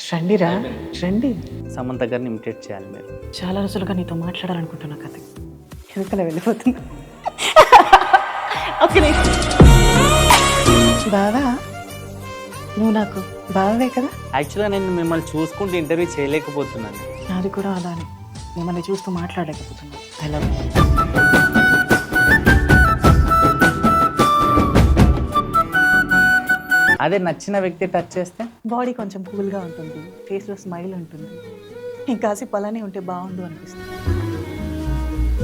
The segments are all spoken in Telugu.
రండిరా రండి. సమంత గారిని ఇమిటేట్ చేయాలి మీరు. చాలా రోజులుగా నీతో మాట్లాడాలనుకుంటున్నా కథ ఎందుకలా వెళ్ళిపోతున్నా. ఓకే బావా, నువ్వు నాకు బావే కదా. యాక్చువల్గా నేను మిమ్మల్ని చూసుకుంటూ ఇంటర్వ్యూ చేయలేకపోతున్నాను. నాది కూడా అలానే, మిమ్మల్ని చూస్తూ మాట్లాడలేకపోతున్నా. I love you. అదే నచ్చిన వ్యక్తి టచ్ చేస్తే బాడీ కొంచెం కూల్గా ఉంటుంది, ఫేస్లో స్మైల్ ఉంటుంది, ఇంకాసేపు అలానే ఉంటే బాగుండు అనిపిస్తుంది.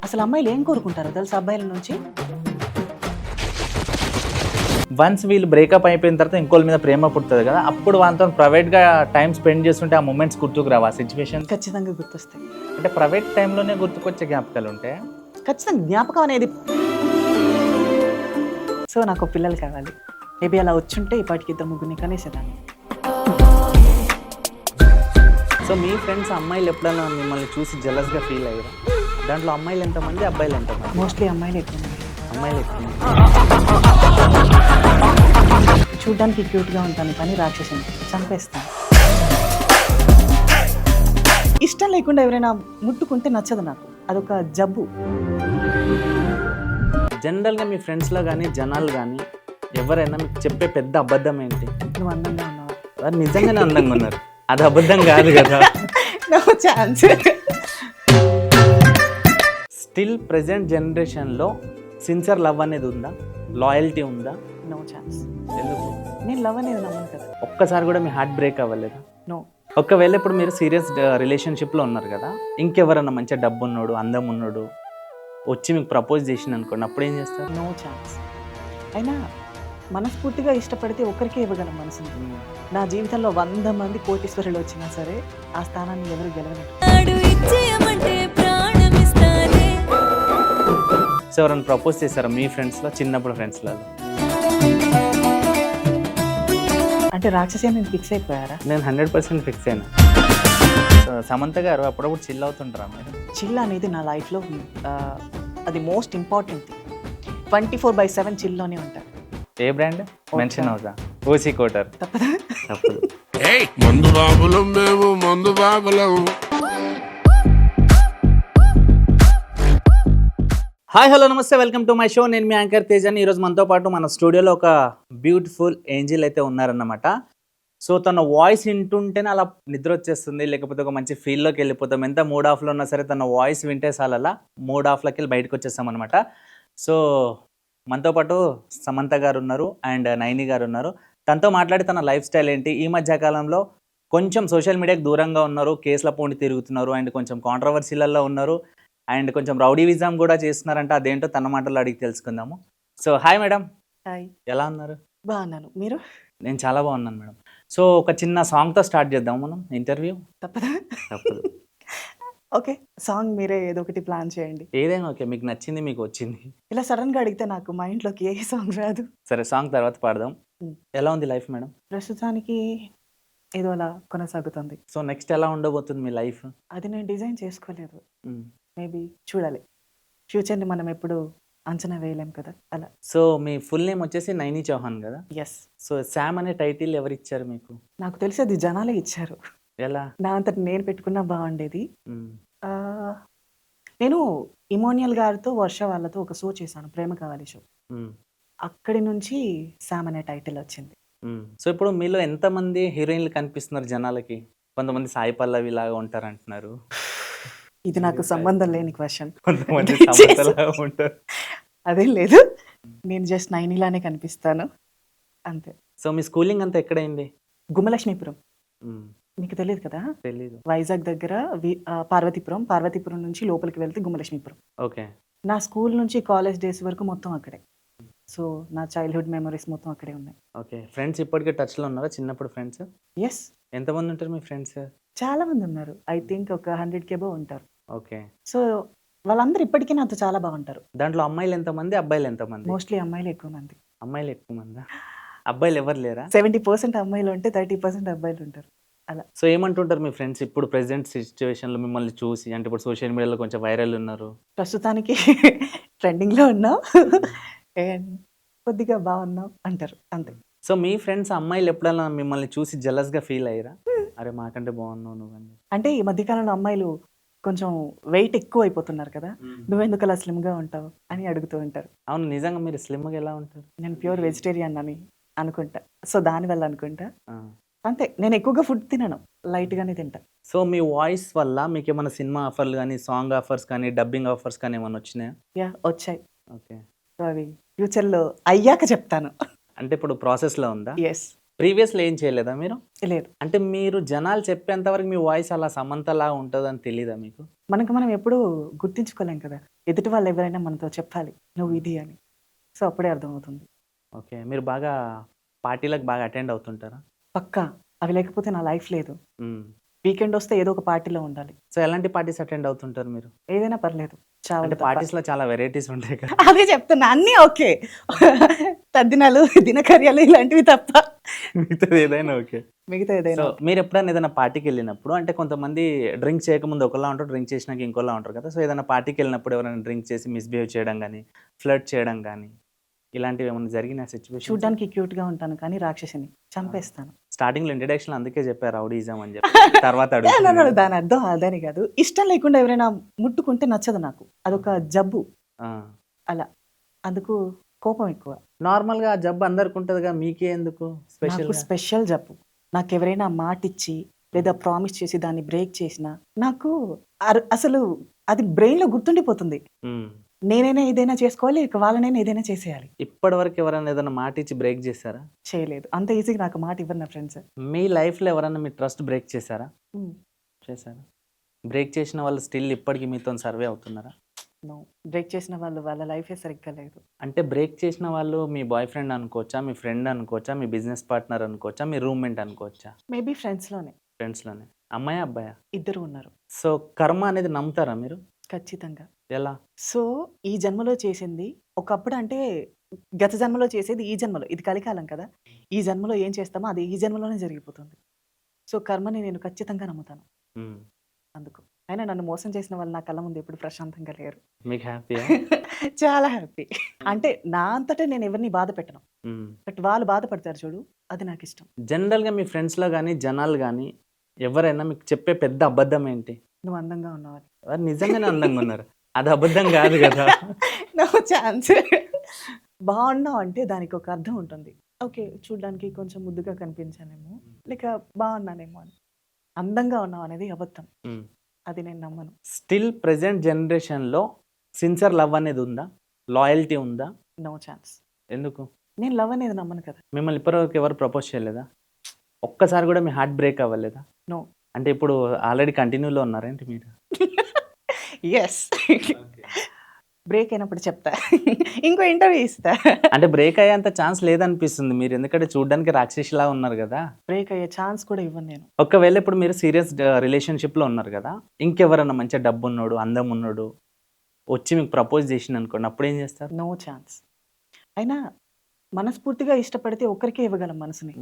అసలు అమ్మాయిలు ఏం కోరుకుంటారో తెలుసు అబ్బాయిల నుంచి? వన్స్ వీళ్ళు బ్రేకప్ అయిపోయిన తర్వాత ఇంకోళ్ళ మీద ప్రేమ పుడుతుంది కదా, అప్పుడు వాళ్ళతో ప్రైవేట్గా టైం స్పెండ్ చేస్తుంటే ఆ మూమెంట్స్ గుర్తుకు రావు, ఆ సిచ్యువేషన్ ఖచ్చితంగా గుర్తొస్తాయి. అంటే ప్రైవేట్ టైంలోనే గుర్తుకొచ్చే జ్ఞాపకాలు ఉంటాయి. ఖచ్చితంగా జ్ఞాపకం అనేది. సో నాకు పిల్లలు కావాలి. మేబీ అలా వచ్చుంటే ఇప్పటికి ఇద్దరు ముగ్గురిని కనేసేదాన్ని. సో మీ ఫ్రెండ్స్ అమ్మాయిలు ఎప్పుడైనా మిమ్మల్ని చూసి జెలస్గా ఫీల్ అయ్యారా? దాంట్లో అమ్మాయిలు ఎంతమంది, అబ్బాయిలు ఎంతమంది? మోస్ట్లీ అమ్మాయిలు ఎక్కువ ఉన్నారు. అమ్మాయిలు ఎక్కువ. చూడ్డానికి క్యూట్గా ఉంటాను కానీ రాక్షసుని చంపేస్తాను. ఇష్టం లేకుండా ఎవరైనా ముట్టుకుంటే నచ్చదు నాకు, అదొక జబ్బు. జనరల్గా మీ ఫ్రెండ్స్లో కానీ జనాలు కానీ ఎవరైనా మీకు చెప్పే పెద్ద అబద్ధం ఏంటి? నువ్వు అందంగా ఉన్నావు. వారు నిజంగానే అందంగా ఉన్నారు, అది అబద్ధం కాదు కదా. No chance. స్టిల్ ప్రెజెంట్ జనరేషన్లో సిన్సియర్ లవ్ అనేది ఉందా, లాయల్టీ ఉందా? No chance. ఎందుకు? నేను లవ్ అనేది నమ్మను కదా. ఒక్కసారి కూడా మీ హార్ట్ బ్రేక్ అవ్వలేదు? నో. ఒకవేళ ఇప్పుడు మీరు సీరియస్ రిలేషన్షిప్లో ఉన్నారు కదా, ఇంకెవరన్నా మంచిగా డబ్బు ఉన్నాడు, అందం ఉన్నాడు వచ్చి మీకు ప్రపోజ్ చేసింది అనుకోండి, అప్పుడు ఏం చేస్తారు? No chance. అయినా మనస్ఫూర్తిగా ఇష్టపడితే ఒక్కరికే ఇవ్వగలం మనసుని. నా జీవితంలో 100 మంది కోటీశ్వరులు వచ్చినా సరే ఆ స్థానాన్ని ఎవరు గెలవలేరు. సో ఎవరైనా ప్రపోజ్ చేశారా మీ ఫ్రెండ్స్లో, చిన్నప్పుడు ఫ్రెండ్స్లలో? అంటే రాక్షసి నేను ఫిక్స్ అయిపోయారా? నేను 100% ఫిక్స్ అయినా. సో సమంత గారు అప్పుడప్పుడు చిల్ అవుతుంటారా మీరు? చిల్ అనేది నా లైఫ్లో అది మోస్ట్ ఇంపార్టెంట్ థింగ్. 24/7 చిల్లోనే ఉంటాను. ఏ బ్రాండ్ మెన్షన్ అవుతా? OC quarter. తప్పదా? తప్పదు. మందు బాబులం మేము, మందు బాబులం. హాయ్ హలో నమస్తే, వెల్కమ్ టు మై షో. నేను మీ యాంకర్ తేజని. ఈరోజు మనతో పాటు మన స్టూడియోలో ఒక బ్యూటిఫుల్ ఏంజిల్ అయితే ఉన్నారన్నమాట. సో తన వాయిస్ వింటుంటేనే అలా నిద్ర వచ్చేస్తుంది, లేకపోతే ఒక మంచి ఫీల్లోకి వెళ్ళిపోతాం. ఎంత మూడ్ ఆఫ్లో ఉన్నా సరే తన వాయిస్ వింటే చాలు అలా మూడ్ ఆఫ్లోకి వెళ్ళి బయటకు వచ్చేస్తాం అనమాట. సో మనతో పాటు సమంత గారు ఉన్నారు అండ్ నైని గారు ఉన్నారు. తనతో మాట్లాడి తన లైఫ్ స్టైల్ ఏంటి, ఈ మధ్య కాలంలో కొంచెం సోషల్ మీడియాకి దూరంగా ఉన్నారు, కేసుల పోండి తిరుగుతున్నారు అండ్ కొంచెం కాంట్రవర్సీలలో ఉన్నారు అండ్ కొంచెం రౌడీవిజం కూడా చేస్తున్నారంట. అదేంటో తన మాటల్లో అడిగి తెలుసుకుందాము. So hi madam. హాయ్. ఎలా ఉన్నారు? బాగున్నాను, మీరు? నేను చాలా బాగున్నాను మేడం. సో ఒక చిన్న సాంగ్తో స్టార్ట్ చేద్దాం మనం ఇంటర్వ్యూ. తప్పదా? తప్పదు. ఓకే, సాంగ్ మీరే ఏదో ఒకటి ప్లాన్ చేయండి. ఏదైనా ఓకే, మీకు నచ్చింది, మీకు వచ్చింది. ఇలా సడన్గా అడిగితే నాకు మైండ్లోకి ఏ సాంగ్ రాదు. సరే సాంగ్ తర్వాత పాడదాం. ఎలా ఉంది లైఫ్ మేడం? ప్రస్తుతానికి ఏదో అలా కొనసాగుతుంది. సో నెక్స్ట్ ఎలా ఉండబోతుంది మీ లైఫ్? అది నేను డిజైన్ చేసుకోలేదు, మేబీ చూడాలి. ఫ్యూచర్ని మనం ఎప్పుడు అంచనా వేయలేం కదా, అలా. సో మీ ఫుల్ నేమ్ వచ్చేసి నైని చౌహాన్ కదా? ఎస్. సో శామ్ అనే టైటిల్ ఎవరు ఇచ్చారు మీకు? నాకు తెలిసి అది జనాలే ఇచ్చారు. ఎలా? నా అంతటి నేను పెట్టుకున్నా బాగుండేది. నేను ఇమోనియల్ గారితో వర్ష వాళ్ళతో ఒక షో చేశాను, ప్రేమ కావాలి షో. అక్కడి నుంచి శామ్ అనే టైటిల్ వచ్చింది. సో ఇప్పుడు మీలో ఎంతమంది హీరోయిన్లు కనిపిస్తున్నారు జనాలకి? కొంతమంది సాయి పల్లవి లాగా ఉంటారు అంటున్నారు. ఇది నాకు సంబంధం లేని క్వశ్చన్. కొంతమంది సమంతలాగా ఉంటారు. అదేం లేదు, నేను జస్ట్ నైనిలానే కనిపిస్తాను అంతే. సో మీ స్కూలింగ్ అంతా ఎక్కడైంది? గుమ్మలక్ష్మీపురం. మీకు తెలియదు కదా? తెలీదు. వైజాగ్ దగ్గర పార్వతీపురం నుంచి లోపలికి వెళ్తే గుమ్మలక్ష్మీపురం. ఓకే. నా స్కూల్ నుంచి కాలేజ్ డేస్ వరకు మొత్తం అక్కడే. సో నా చైల్డ్హుడ్ మెమరీస్ మొత్తం అక్కడే ఉన్నాయి. ఓకే. ఫ్రెండ్స్ ఇప్పటికే టచ్లో ఉన్నారా, చిన్నప్పుడు ఫ్రెండ్స్? ఎస్. ఎంతమంది ఉంటారు మీ ఫ్రెండ్స్? చాలా మంది ఉన్నారు, ఐ థింక్ ఒక 100 కేబో ఉంటారు. ఓకే. సో వాళ్ళందరూ ఇప్పటికీ నాతో చాలా బాగుంటారు. దాంట్లో అమ్మాయిలు ఎంతమంది, అబ్బాయిలు ఎంతమంది? మోస్ట్లీ అమ్మాయిలు ఎక్కువ మంది. అమ్మాయిలు ఎక్కువ మందా? అబ్బాయిలు ఎవరు లేరా? 70% అమ్మాయిలు ఉంటే 30% అబ్బాయిలు ఉంటారు, అలా. సో ఏమంటుంటారు మీ ఫ్రెండ్స్ ఇప్పుడు ప్రెసెంట్ సిచ్యువేషన్లో మిమ్మల్ని చూసి? అంటే ఇప్పుడు సోషల్ మీడియాలో కొంచెం వైరల్ ఉన్నారు, ప్రస్తుతానికి ట్రెండింగ్లో ఉన్నావు అండ్ కొద్దిగా బాగున్నావు అంటారు, అంతే. సో మీ ఫ్రెండ్స్ అమ్మాయిలు ఎప్పుడైనా మిమ్మల్ని చూసి జెలస్గా ఫీల్ అయ్యారా? అరే మాకంటే బాగున్నావు నువ్వు అని. అంటే ఈ మధ్యకాలంలో అమ్మాయిలు కొంచెం వెయిట్ ఎక్కువ అయిపోతున్నారు కదా, నువ్వెందుకు అలా స్లిమ్గా ఉంటావు అని అడుగుతూ ఉంటారు. అవును, నిజంగా మీరు స్లిమ్గా ఎలా ఉంటారు? నేను ప్యూర్ వెజిటేరియన్ అని అనుకుంటా, సో దానివల్ల అనుకుంటా. ఆ. అంతే, నేను ఎక్కువగా ఫుడ్ తినను, లైట్గానే తింటా. సో మీ వాయిస్ వల్ల మీకు ఏమైనా సినిమా ఆఫర్లు కానీ, సాంగ్ ఆఫర్స్ కానీ, డబ్బింగ్ ఆఫర్స్ కానీ ఏమైనా వచ్చినాయా? యా, వచ్చాయి. ఓకే. సో అవి ఫ్యూచర్లో అయ్యాక చెప్తాను. అంటే ఇప్పుడు ప్రాసెస్లో ఉందా? ఎస్. ప్రీవియస్లో ఏం చేయలేదా మీరు? లేదు, అంటే మీరు జనాలు చెప్పేంత వరకు మీ వాయిస్ అలా సమంతలా ఉంటుందని తెలీదా మీకు? మనం ఎప్పుడూ గుర్తించుకోలేం కదా, ఎదుటి వాళ్ళు ఎవరైనా మనతో చెప్పాలి నువ్వు ఇది అని, సో అప్పుడే అర్థమవుతుంది. ఓకే. మీరు బాగా పార్టీలకు బాగా అటెండ్ అవుతుంటారా? పక్కా, అవి లేకపోతే నా లైఫ్ లేదు. మ్మ్. వీకెండ్ వస్తే ఏదో ఒక పార్టీలో ఉండాలి. సో ఎలాంటి పార్టీస్ అటెండ్ అవుతుంటారు మీరు? ఏదైనా పర్లేదు, చాలు అంటే తప్ప. పార్టీస్లో చాలా వెరైటీస్ ఉంటాయి కదా. అదే చెప్తున్నా, అన్నీ ఓకే. తద్దినాలు, దినకర్యాలు ఇలాంటివి తప్ప మిగతాది ఏదైనా ఓకే. మిగతా సో ఏదైనా. మీరు ఎప్పుడైనా ఏదైనా పార్టీకి వెళ్ళినప్పుడు, అంటే కొంతమంది డ్రింక్ చేయకముందు ఒకలా ఉంటారు, డ్రింక్ చేసినాక ఇంకోలా ఉంటారు కదా. సో ఏదైనా పార్టీకి వెళ్ళినప్పుడు ఎవరైనా డ్రింక్ చేసి మిస్బిహేవ్ చేయడం కానీ, ఫ్లర్ట్ చేయడం కానీ, ఇలాంటివి ఏమైనా జరిగిన సిచ్యువేషన్? చూడ్డానికి క్యూట్ గా ఉంటాను కానీ రాక్షసిని చంపేస్తాను. స్టార్టింగ్ లో ఇంట్రడక్షన్ అందుకే చెప్పారు రౌడీజం అని చెప్పి. తర్వాత అడుగుతున్నాను. దాని అర్థం అదని కాదు, ఇష్టం లేకుండా ఎవరైనా ముట్టుకుంటే నచ్చదు నాకు, అదొక జబ్బు. ఆ. అలా, అందుకు కోపం ఎక్కువ. నార్మల్ గా ఆ జబ్బు అందరికి ఉంటదిగా, మీకే ఎందుకు స్పెషల్? నాకు స్పెషల్ జబ్బు. నాకు ఎవరైనా మాట ఇచ్చి లేదా ప్రామిస్ చేసి దాన్ని బ్రేక్ చేసినా నాకు అసలు అది బ్రెయిన్ లో గుర్తుండిపోతుంది. నేనైనా ఏదైనా చేసుకోవాలి, ఇక వాళ్ళనైనా ఏదైనా చేసేయాలి. ఇప్పటి వరకు ఎవరైనా ఏదైనా మాట ఇచ్చి బ్రేక్ చేశారా? చేయలేదు, అంత ఈజీగా నాకు మాట ఇవ్వరు నా ఫ్రెండ్స్. మీ లైఫ్ లో ఎవరైనా మీ ట్రస్ట్ బ్రేక్ చేశారా? చేశారా? బ్రేక్ చేసిన వాళ్ళు స్టిల్ ఇప్పటికి మీతో సర్వే అవుతున్నారా? నో, బ్రేక్ చేసిన వాళ్ళు వాళ్ళ లైఫే సరిగ్గా లేదు. అంటే బ్రేక్ చేసిన వాళ్ళు మీ బాయ్ ఫ్రెండ్ అనుకోవచ్చా, మీ ఫ్రెండ్ అనుకోవచ్చా, మీ బిజినెస్ పార్ట్నర్ అనుకోవచ్చా, మీ రూమ్మేట్ అనుకోవచ్చా? మేబీ ఫ్రెండ్స్ లోనే. ఫ్రెండ్స్ లోనే. అమ్మాయా అబ్బాయా? ఇద్దరు ఉన్నారు. సో కర్మ అనేది నమ్ముతారా మీరు? ఖచ్చితంగా. ఎలా? సో ఈ జన్మలో చేసింది ఒకప్పుడు, అంటే గత జన్మలో చేసేది ఈ జన్మలో, ఇది కలికాలం కదా, ఈ జన్మలో ఏం చేస్తామో అది ఈ జన్మలోనే జరిగిపోతుంది. సో కర్మని నేను ఖచ్చితంగా నమ్ముతాను. మ్మ్. అందుకు అయినా నన్ను మోసం చేసిన వాళ్ళు నా కళ్ళ ముందు ఎప్పుడు ప్రశాంతంగా లేరు. మీకు హ్యాపీయా? చాలా హ్యాపీ. అంటే నా అంతటా నేను ఎవరిని బాధ పెట్టను, బట్ వాళ్ళు బాధపడతారు చూడు, అది నాకు ఇష్టం. జనరల్గా మీ ఫ్రెండ్స్లో కానీ, జనాలు కానీ ఎవరైనా మీకు చెప్పే పెద్ద అబద్ధం ఏంటి? నువ్వు అందంగా ఉన్నావు అని. వారు నిజంగానే అందంగా ఉన్నారు, అది అబద్ధం కాదు కదా. No chance. బాగున్నావు అంటే దానికి ఒక అర్థం ఉంటుంది. ఓకే, చూడ్డానికి కొంచెం ముద్దుగా కనిపించానేమో, లేక బాగున్నానేమో అని. అందంగా ఉన్నావు అనేది అబద్ధం, అది నేను నమ్మను. స్టిల్ ప్రెసెంట్ జనరేషన్లో సిన్సియర్ లవ్ అనేది ఉందా? లాయల్టీ ఉందా? No chance. ఎందుకు? నేను లవ్ అనేది నమ్మను కదా. మిమ్మల్ని ఇప్పటివరకు ఎవరు ప్రపోజ్ చేయలేదా? ఒక్కసారి కూడా మీ హార్ట్ బ్రేక్ అవ్వలేదా? నో. అంటే ఇప్పుడు ఆల్రెడీ కంటిన్యూలో ఉన్నారేంటి మీరు? ఎస్, బ్రేక్ అయినప్పుడు చెప్తా, ఇంకో ఇంటర్వ్యూ ఇస్తా. అంటే బ్రేక్ అయ్యేంత ఛాన్స్ లేదనిపిస్తుంది మీరు, ఎందుకంటే చూడడానికి రాక్షసిలా ఉన్నారు కదా. బ్రేక్ అయ్యే ఛాన్స్ కూడా ఇవ్వను నేను. ఒకవేళ ఇప్పుడు మీరు సీరియస్ రిలేషన్షిప్లో ఉన్నారు కదా, ఇంకెవరన్నా మంచిగా డబ్బు ఉన్నాడు, అందం ఉన్నాడు వచ్చి మీకు ప్రపోజ్ చేసింది అనుకోండి, అప్పుడు ఏం చేస్తారు? No chance. అయినా మనస్ఫూర్తిగా ఇష్టపడితే ఒక్కరికే ఇవ్వగలం మనసుని.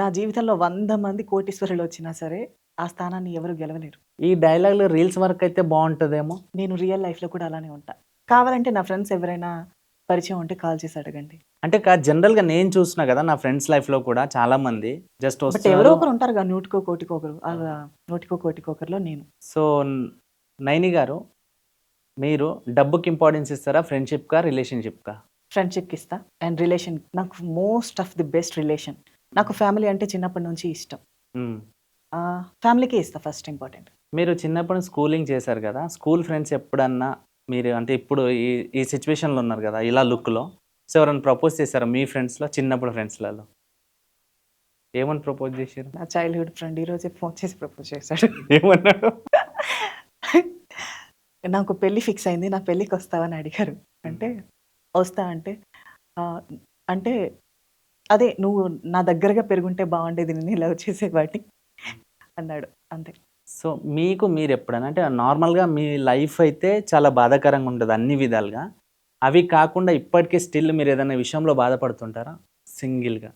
నా జీవితంలో 100 మంది కోటీశ్వరులు వచ్చినా సరే ఆ స్థానాన్ని ఎవరు గెలవలేరు. ఈ డైలాగ్లో రీల్స్ వర్క్ అయితే బాగుంటుందేమో. నేను రియల్ లైఫ్లో కూడా అలానే ఉంటా. కావాలంటే నా ఫ్రెండ్స్ ఎవరైనా పరిచయం ఉంటే కాల్ చేసి అడగండి. అంటే జనరల్గా నేను చూస్తున్నా కదా నా ఫ్రెండ్స్ లైఫ్లో కూడా చాలా మంది జస్ట్ బట్ ఎవరో ఒకరు ఉంటారు కదా, నూటికో కోటికొకరు, అలా నూటికో కోటికొకరులో నేను. సో నైని గారు, మీరు డబ్బుకి ఇంపార్టెన్స్ ఇస్తారా, ఫ్రెండ్షిప్కా, రిలేషన్షిప్కా? ఫ్రెండ్షిప్కి ఇస్తా, అండ్ రిలేషన్ నాకు most of the best relation. నాకు ఫ్యామిలీ అంటే చిన్నప్పటి నుంచి ఇష్టం, ఫ్యామిలీకే ఇస్తా ఫస్ట్ ఇంపార్టెంట్. మీరు చిన్నప్పుడు స్కూలింగ్ చేశారు కదా, స్కూల్ ఫ్రెండ్స్ ఎప్పుడన్నా మీరు అంటే ఇప్పుడు ఈ సిచ్యువేషన్లో ఉన్నారు కదా ఇలా లుక్లో, సో ఎవరైనా ప్రపోజ్ చేశారా మీ ఫ్రెండ్స్లో, చిన్నప్పుడు ఫ్రెండ్స్లలో? ఏమని ప్రపోజ్ చేశారు? నా చైల్డ్హుడ్ ఫ్రెండ్ ఈరోజే ఫోన్ చేసి ప్రపోజ్ చేశాడు. ఏమన్నాడు? నాకు పెళ్ళి ఫిక్స్ అయింది, నా పెళ్ళికి వస్తావని అడిగారు. అంటే వస్తా అంటే అదే నువ్వు నా దగ్గరగా పెరుగుంటే బాగుండేది, నేను ఇలా వచ్చేసేవాటి అన్నాడు, అంతే. సో మీకు మీరు ఎప్పుడైనా అంటే నార్మల్గా మీ లైఫ్ అయితే చాలా బాధాకరంగా ఉంటుంది అన్ని విధాలుగా, అవి కాకుండా ఇప్పటికీ స్టిల్ మీరు ఏదైనా విషయంలో బాధపడుతుంటారా సింగిల్గా?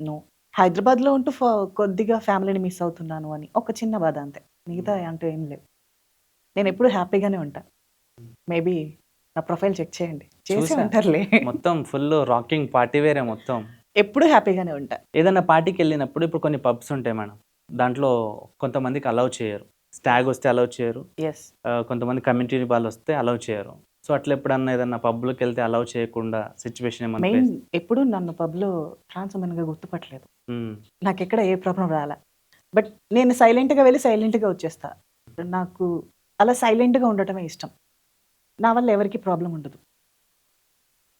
నో, హైదరాబాద్లో ఉంటూ కొద్దిగా ఫ్యామిలీని మిస్ అవుతున్నాను అని ఒక చిన్న బాధ, అంతే. మిగతా అంటే ఏం లేవు. నేను ఎప్పుడు హ్యాపీగానే ఉంటా. మేబీ నా ప్రొఫైల్ చెక్ చేయండి, చేసి ఉంటారులే. మొత్తం ఫుల్ రాకింగ్ పార్టీ వేరే మొత్తం. ఎప్పుడు హ్యాపీగానే ఉంటా. ఏదైనా పార్టీకి వెళ్ళినప్పుడు ఇప్పుడు కొన్ని పబ్స్ ఉంటాయి మేడం, దాంట్లో కొంతమందికి అలౌ చేయరు. స్టాగ్ వస్తే అలౌ చేయరు. ఎస్. కొంతమంది కమ్యూనిటీ వాళ్ళు వస్తే అలౌ చేయరు. సో, అట్లా ఎప్పుడన్నా ఏదన్నా పబ్‌లోకెళ్తే అలౌ చేయకుండా సిట్యుయేషన్ ఏమన్నా మెయిన్ ఎప్పుడు నన్ను పబ్‌లో ట్రాన్స్ ఉమెన్‌గా గుర్తుపట్టలేదు. హ్మ్. నాకెక్కడ ఏ ప్రాబ్లమ్ రాలా. బట్ నేను సైలెంట్‌గా వెళ్ళి సైలెంట్‌గా వచ్చేస్తా. నాకు అలా సైలెంట్‌గా ఉండటమే ఇష్టం. నా వల్ల ఎవరికీ ప్రాబ్లమ్ ఉండదు.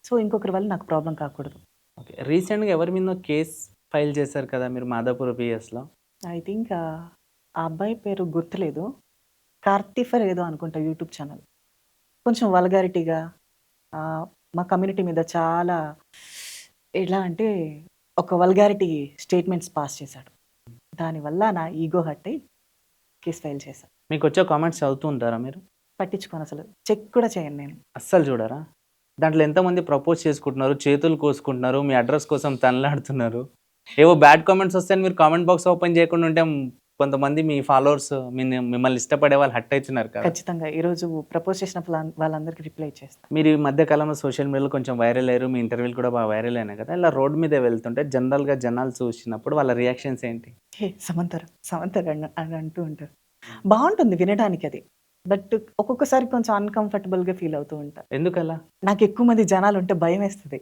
సో, ఇంకొకరి వల్ల నాకు ప్రాబ్లమ్ కాకూడదు. ఓకే. రీసెంట్‌గా ఎవరి మీదనో కేస్ ఫైల్ చేశారు కదా! మీరు మాదాపూర్ పిఎస్‌లో. ఐ థింక్ ఆ అబ్బాయి పేరు గుర్తులేదు. కార్తీఫర్ ఏదో అనుకుంటా యూట్యూబ్ ఛానల్. కొంచెం వల్గారిటీగా మా కమ్యూనిటీ మీద చాలా ఎలా అంటే ఒక వల్గారిటీ స్టేట్మెంట్స్ పాస్ చేశాడు. దానివల్ల నా ఈగో హర్ట్ అయ్యి కేస్ ఫైల్ చేశా. మీకొచ్చే కామెంట్స్ చదువుతూ ఉంటారా మీరు? పట్టించుకోను అసలు. చెక్ కూడా చేయను నేను. అస్సలు చూడరా? దాంట్లో ఎంతమంది ప్రపోజ్ చేసుకుంటున్నారు, చేతులు కోసుకుంటున్నారు, మీ అడ్రెస్ కోసం తనలాడుతున్నారు. ఏవో బ్యాడ్ కామెంట్స్ వస్తాయని మీరు కామెంట్ బాక్స్ ఓపెన్ చేయకుండా ఉంటే కొంతమంది మీ ఫాలోవర్స్ మిమ్మల్ని ఇష్టపడే వాళ్ళు హర్ట్ అవుతున్నారు కదా! ఖచ్చితంగా ఈరోజు ప్రపోజ్ చేసిన వాళ్ళందరికీ రిప్లై ఇచ్చేస్తా. మీరు ఈ మధ్య కాలంలో సోషల్ మీడియాలో కొంచెం వైరల్ అయ్యారు. మీ ఇంటర్వ్యూలు కూడా బాగా వైరల్ అయినాయి కదా! ఇలా రోడ్ మీద వెళ్తుంటే జనరల్‌గా జనాలు చూసినప్పుడు వాళ్ళ రియాక్షన్స్ ఏంటి? హే సమంతర్ అని అంటూ ఉంటారు. బావుంటుంది వినడానికి అది. బట్ ఒక్కొక్కసారి కొంచెం అన్‌కంఫర్టబుల్‌గా ఫీల్ అవుతూ ఉంటా. ఎందుకలా? నాకు ఎక్కువ మంది జనాలుంటే భయమేస్తది.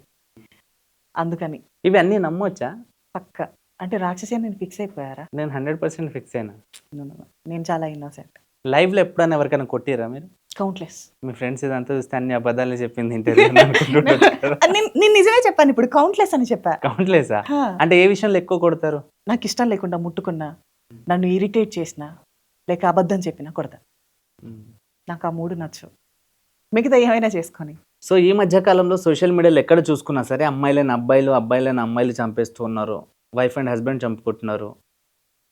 అందుకని. ఇవన్నీ నమ్మొచ్చా? పక్కా. అంటే రాక్షసి అని నేను ఫిక్స్ అయిపోయారా? నేను 100% ఫిక్స్ అయినా. నో. నేను చాలా ఇన్నోసెంట్. లైవ్‌లో ఎప్పుడైనా ఎవరికైనా కొట్టిర్రా మీరు? కౌంట్‌లెస్. మీ ఫ్రెండ్స్ ఇదంతా చూస్తే అన్ని అబద్ధాలే చెప్పింది ఇంటర్వ్యూలో అనుకుంటుండొచ్చు కదా! నేను నిజమే చెప్పాను ఇప్పుడు కౌంట్‌లెస్ అని చెప్పా. కౌంట్‌లెస్సా? హా! అంటే ఏ విషయంలో ఎక్కువ కొడతారు? నాకిష్టం లేకుండా ముట్టుకున్నా, నన్ను ఇరిటేట్ చేసినా, లేక అబద్ధం చెప్పినా కొడతా. నాకు ఆ 3 నచ్చవు. మిగతా ఏమైనా చేసుకొని. సో, ఈ మధ్య కాలంలో సోషల్ మీడియాలో ఎక్కడ చూసుకున్నా సరే అమ్మాయిలైన అబ్బాయిలు, అబ్బాయిలైన అమ్మాయిలు చంపేస్తూ ఉన్నారు. వైఫ్ అండ్ హస్బెండ్ చంపుకుంటున్నారు.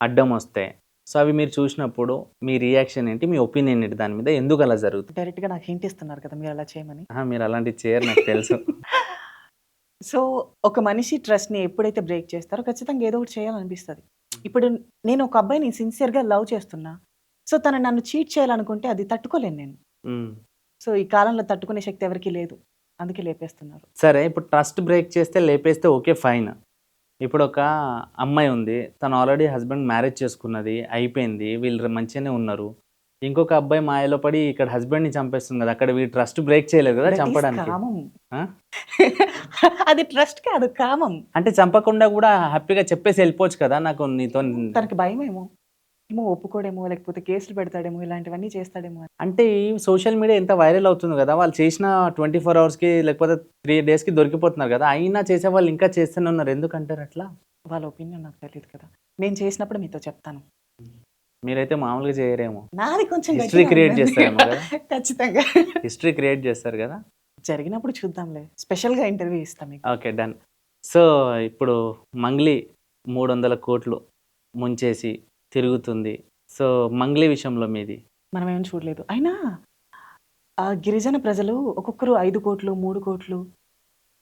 అడ్డం వస్తే. సో, అవి మీరు చూసినప్పుడు మీ రియాక్షన్ ఏంటి? మీ ఒపీనియన్ ఏంటి దాని మీద? ఎందుకు అలా జరుగుతుంది? డైరెక్ట్‌గా నాకు హింట్ ఇస్తున్నారు కదా! మీరు అలా చేయమని. మీరు అలాంటివి చేయరు నాకు తెలుసు. సో, ఒక మనిషి ట్రస్ట్‌ని ఎప్పుడైతే బ్రేక్ చేస్తారో ఖచ్చితంగా ఏదో ఒకటి చేయాలనిపిస్తది. ఇప్పుడు నేను ఒక అబ్బాయిని సిన్సియర్‌గా లవ్ చేస్తున్నా. సో, తను నన్ను చీట్ చేయాలనుకుంటే అది తట్టుకోలేను నేను. హ్మ్. సో, ఈ కాలంలో తట్టుకునే శక్తి ఎవరికీ లేదు. అందుకే లేపేస్తున్నారు. సరే ఇప్పుడు ట్రస్ట్ బ్రేక్ చేస్తే లేపేస్తే ఓకే ఫైన్. ఇప్పుడు ఒక అమ్మాయి ఉంది. తను ఆల్రెడీ హస్బెండ్ మ్యారేజ్ చేసుకున్నది. అయిపోయింది. వీళ్ళు మంచిగానే ఉన్నారు. ఇంకొక అబ్బాయి మాయలో పడి ఇక్కడ హస్బెండ్‌ని చంపేస్తుంది కదా! అక్కడ వీడు ట్రస్ట్ బ్రేక్ చేయలేదు కదా దట్ ఈస్ చంపడానికి. కామం. ఆ? అది ట్రస్ట్ కాదు కామం. అంటే చంపకుండా కూడా హ్యాపీగా చెప్పేసి వెళ్ళిపోవచ్చు కదా! నాకు నీతో తనకి భయమేమో. ఏమో ఒప్పుకోడేమో, లేకపోతే కేసులు పెడతాడేమో, ఇలాంటివన్నీ చేస్తాడేమో అని. అంటే ఈ సోషల్ మీడియా ఎంత వైరల్ అవుతుంది కదా! వాళ్ళు చేసిన 24 అవర్స్‌కి లేకపోతే 3 డేస్‌కి దొరికిపోతున్నారు కదా! అయినా చేసేవాళ్ళు ఇంకా చేస్తూనే ఉన్నారు. ఎందుకంటారు అట్లా? వాళ్ళ ఒపీనియన్ నాకు తెలీదు కదా! నేను చేసినప్పుడు మీతో చెప్తాను. మీరైతే మామూలుగా చేయరేమో. నాది కొంచెం హిస్టరీ గట్టిగా క్రియేట్ ఉందండి. చేస్తారేమో కదా! ఖచ్చితంగా. హిస్టరీ క్రియేట్ చేస్తారు కదా! జరిగినప్పుడు చూద్దాంలే. స్పెషల్‌గా ఇంటర్వ్యూ ఇస్తా మీకు. ఓకే. డన్. సో, ఇప్పుడు మంగ్లీ 300,00,00,000 ముంచేసి తిరుగుతుంది. సో, మంగ్లీ విషయంలో మీది? మనమేం చూడలేదు. అయినా ఆ గిరిజన ప్రజలు ఒక్కొక్కరు 5,00,00,000, 3,00,00,000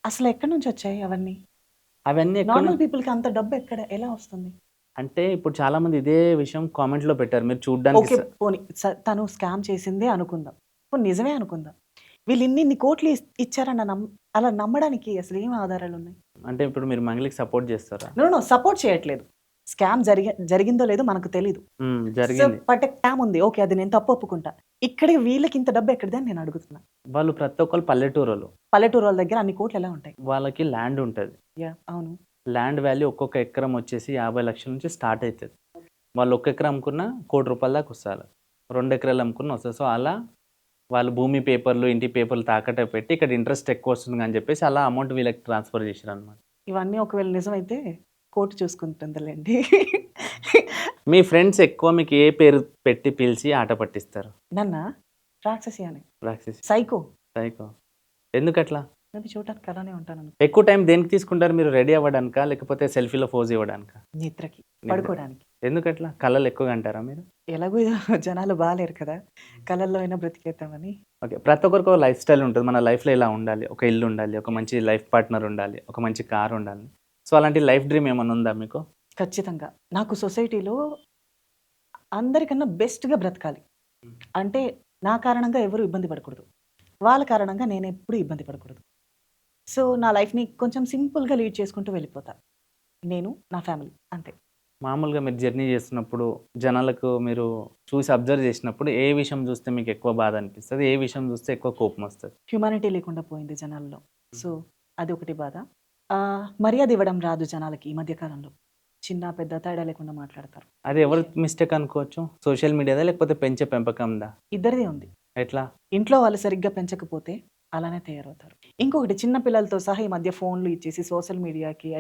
అసలు ఎక్కడి నుంచొచ్చాయి అవన్నీ? అవన్నీ ఎక్కడ నార్మల్ పీపుల్‌కి అంత డబ్బు ఎలా వస్తుంది? అంటే ఇప్పుడు చాలామంది ఇదే విషయం కామెంట్‌లో పెట్టారు. మీరు చూడ్డానికి ఓకే. పోనీ తను స్కామ్ చేసిందే అనుకుందాం. పోనీ నిజమే అనుకుందాం. వీళ్ళు ఇన్నిన్ని కోట్లు ఇచ్చారన్న అలా నమ్మడానికి అసలు ఏం ఆధారాలున్నాయి? అంటే ఇప్పుడు మీరు మంగ్లీకి సపోర్ట్ చేస్తారా? నో. సపోర్ట్ చేయట్లేదు. స్కామ్ జరిగిందో లేదో మనకు తెలీదు. సో, జరిగింది. బట్ స్కామ్ ఉంది. ఓకే. అది నేను తప్పు ఒప్పుకుంటా. ఇక్కడ వీళ్ళకి ఇంత డబ్బు ఎక్కడిది అని నేను అడుగుతున్నా. వాళ్ళు ప్రతి ఒక్కళ్ళు పల్లెటూరోళ్ళు. పల్లెటూరోళ్ళ దగ్గర అన్ని కోట్లు ఎలా ఉంటాయి? వాళ్ళకి ల్యాండ్ ఉంటది. యాహ్! అవును. ల్యాండ్ వాల్యూ ఒక్కొక్క ఎకరం వచ్చేసి 50,00,000 నుంచి స్టార్ట్ అయితది. వాళ్ళు ఒక ఎకరం అమ్ముకున్న రూ. 1,00,00,000 దాకా వస్తాది. 2 ఎకరాలు అమ్ముకున్న వస్తది. సో, అలా వాళ్ళు భూమి పేపర్లు, ఇంటి పేపర్లు తాకట్టు పెట్టి ఇక్కడ ఇంట్రెస్ట్ ఎక్కువ వస్తుంది అని చెప్పేసి అలా అమౌంట్ వీళ్ళకి ట్రాన్స్‌ఫర్ చేసిరన్నమాట. ఇవన్నీ ఒకవేళ నిజమైతే కోర్ట్ చూసుకుంటుందిలెండి. మీ ఫ్రెండ్స్ ఎక్కువ మీకు ఏ పేరు పెట్టి పిలిచి ఆట పట్టిస్తారు? నన్నా? రాక్షసి అని. రాక్షసి. సైకో. సైకో. ఎందుకట్లా? మేబీ చూడటానికి అలానే ఉంటానను. ఎక్కువ టైం దేనికి తీసుకుంటారు మీరు? రెడీ అవ్వడానికా? లేకపోతే సెల్ఫీలో పోజ్ ఇవ్వడానికా? నిద్రకి. పడుకోవడానికి. ఎందుకట్లా? కలలు ఎక్కువగా అంటారా మీరు? ఎలాగో జనాలు బాలేరు కదా! కలల్లో అయినా బ్రతికేద్దామని. ఓకే. ప్రతి ఒక్కరికి ఒక లైఫ్ స్టైల్ ఉంటుంది. మన లైఫ్‌లో ఇలా ఉండాలి. ఒక ఇల్లు ఉండాలి. ఒక మంచి లైఫ్ పార్ట్నర్ ఉండాలి. ఒక మంచి కార్ ఉండాలి. సో, అలాంటి లైఫ్ డ్రీమ్ ఏమన్నా ఉందా మీకు? ఖచ్చితంగా. నాకు సొసైటీలో అందరికన్నా బెస్ట్‌గా బ్రతకాలి. అంటే నా కారణంగా ఎవరు ఇబ్బంది పడకూడదు. వాళ్ళ కారణంగా నేనెప్పుడు ఇబ్బంది పడకూడదు. సో, నా లైఫ్‌ని కొంచెం సింపుల్‌గా లీడ్ చేసుకుంటూ వెళ్ళిపోతా. నేను, నా ఫ్యామిలీ అంతే. మామూలుగా మీరు జర్నీ చేస్తున్నప్పుడు జనాలకు మీరు చూసి అబ్జర్వ్ చేసినప్పుడు ఏ విషయం చూస్తే మీకు ఎక్కువ బాధ అనిపిస్తుంది, ఏ విషయం చూస్తే ఎక్కువ కోపం వస్తుంది? హ్యుమానిటీ లేకుండా పోయింది జనాల్లో. సో అది ఒకటి బాధ. మర్యాద ఇవ్వడం రాదు జనాలకి ఈ మధ్య కాలంలో. చిన్న పెద్ద తేడా లేకుండా మాట్లాడతారు. అది ఎవరి మిస్టేక్ అనుకోవచ్చు? సోషల్ మీడియాదా లేకపోతే పెంచే పెంపకందా? ఇద్దరిదే ఉంది. ఎట్లా? ఇంట్లో వాళ్ళు సరిగ్గా పెంచకపోతే అలానే తయారవుతారు. ఇంకొకటి చిన్న పిల్లలతో సహా ఈ మధ్య ఫోన్లు ఇచ్చేసి సోషల్ మీడియాకి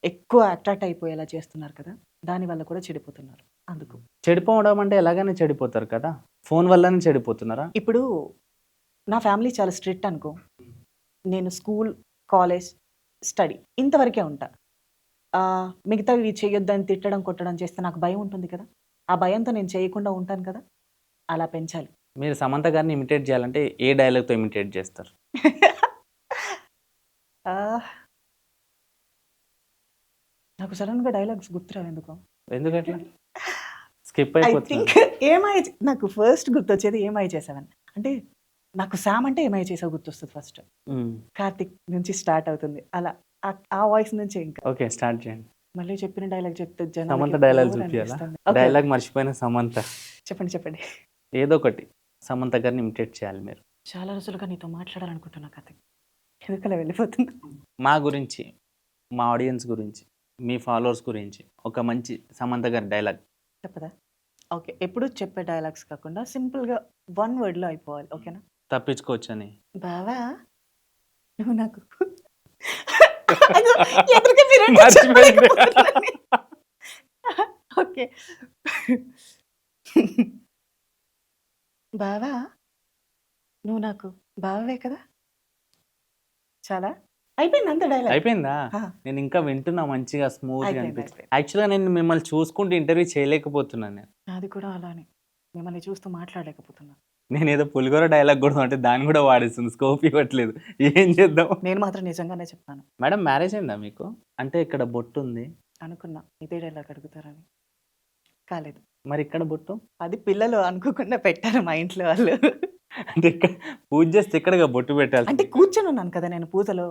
ఎక్కువ అట్రాక్ట్ అయిపోయేలా చేస్తున్నారు కదా, దానివల్ల కూడా చెడిపోతున్నారు. అందుకు చెడిపోవడం అంటే ఎలాగైనా చెడిపోతారు కదా, ఫోన్ వల్లనే చెడిపోతున్నారా? ఇప్పుడు నా ఫ్యామిలీ చాలా స్ట్రిక్ట్ అనుకో. నేను స్కూల్, కాలేజ్, స్టడీ ఇంతవరకే ఉంటా. మిగతావి చేయొద్దని తిట్టడం, కొట్టడం చేస్తే నాకు భయం ఉంటుంది కదా. ఆ భయంతో నేను చేయకుండా ఉంటాను కదా. అలా పెంచాలి. మీరు సమంత గారిని ఇమిటేట్ చేయాలంటే ఏ డైలాగ్తో ఇమిటేట్ చేస్తారు? ఆ, నాకు సడన్గా డైలాగ్స్ గుర్తురావు ఎందుకో. ఎందుకట్లా? స్కిప్ ఐ అయిపోతుంది. థింక్ ఏమై నాకు ఫస్ట్ గుర్తొచ్చేది ఏమై చేసావని. అంటే నాకు శామ్ అంటే ఏమై చేసావు గుర్తొస్తుంది ఫస్ట్. కార్తిక్ నుంచి స్టార్ట్ అవుతుంది అలా. ఆ వాయిస్ నుంచి ఇంకా ఓకే, స్టార్ట్ చేయండి. మళ్ళీ చెప్పిన డైలాగ్ చెప్తే సమంత డైలాగ్ చూపించాలా? డైలాగ్ మర్చిపోయిన సమంత చెప్పండి చెప్పండి. ఏదో ఒకటి సమంత గారిని ఇమిటేట్ చేయాలి మీరు. చాలా రోజులుగా నీతో మాట్లాడాలనుకుంటున్నా కార్తిక్, ఎందుకలా వెళ్ళిపోతున్నా. మా గురించి, మా ఆడియన్స్ గురించి, మీ ఫాలోవర్స్ గురించి ఒక మంచి సమంత గారి డైలాగ్ చెప్పదా? ఓకే, ఎప్పుడు చెప్పే డైలాగ్స్ కాకుండా సింపుల్గా 1 wordలో అయిపోవాలి. ఓకేనా? తప్పించుకోవచ్చని. బావా నువ్వు నాకు ఎదురుగా మీరు మర్చిపోయింది. ఓకే. బావా నువ్వు నాకు బావే కదా. చాలా అయిపోయింది అంత డైలాగ్. అయిపోయిందా? ఆ. నేను ఇంకా వింటున్నా మంచిగా స్మూత్ గా అయిపోయింది, అనిపించింది. అయిపోయింది. యాక్చువల్గా నేను మిమ్మల్ని చూసుకుంటూ ఇంటర్వ్యూ చేయలేకపోతున్నాను. నాది కూడా అలానే, మిమ్మల్ని చూస్తూ మాట్లాడలేకపోతున్నా. నేను ఏదో పులిగోర డైలాగ్ కూడా అంటే దాన్ని కూడా వాడేస్తుంది, స్కోప్ ఇవ్వట్లేదు. ఏం చేద్దాం? నేను మాత్రం నిజంగానే చెప్తాను. మేడం మ్యారేజ్ అయిందా మీకు? అంటే ఇక్కడ బొట్టు ఉంది, అనుకున్నా ఇదే డైలాగ్ అడుగుతారని, కాలేదు. మరి ఇక్కడ బొట్టు అది పిల్లలు అనుకోకుండా పెట్టారు మా ఇంట్లో వాళ్ళు. అంటే ఇక్కడ పూజ చేస్తే ఇక్కడగా బొట్టు పెట్టాలి. అంటే కూర్చొని ఉన్నాను కదా నేను పూజలో.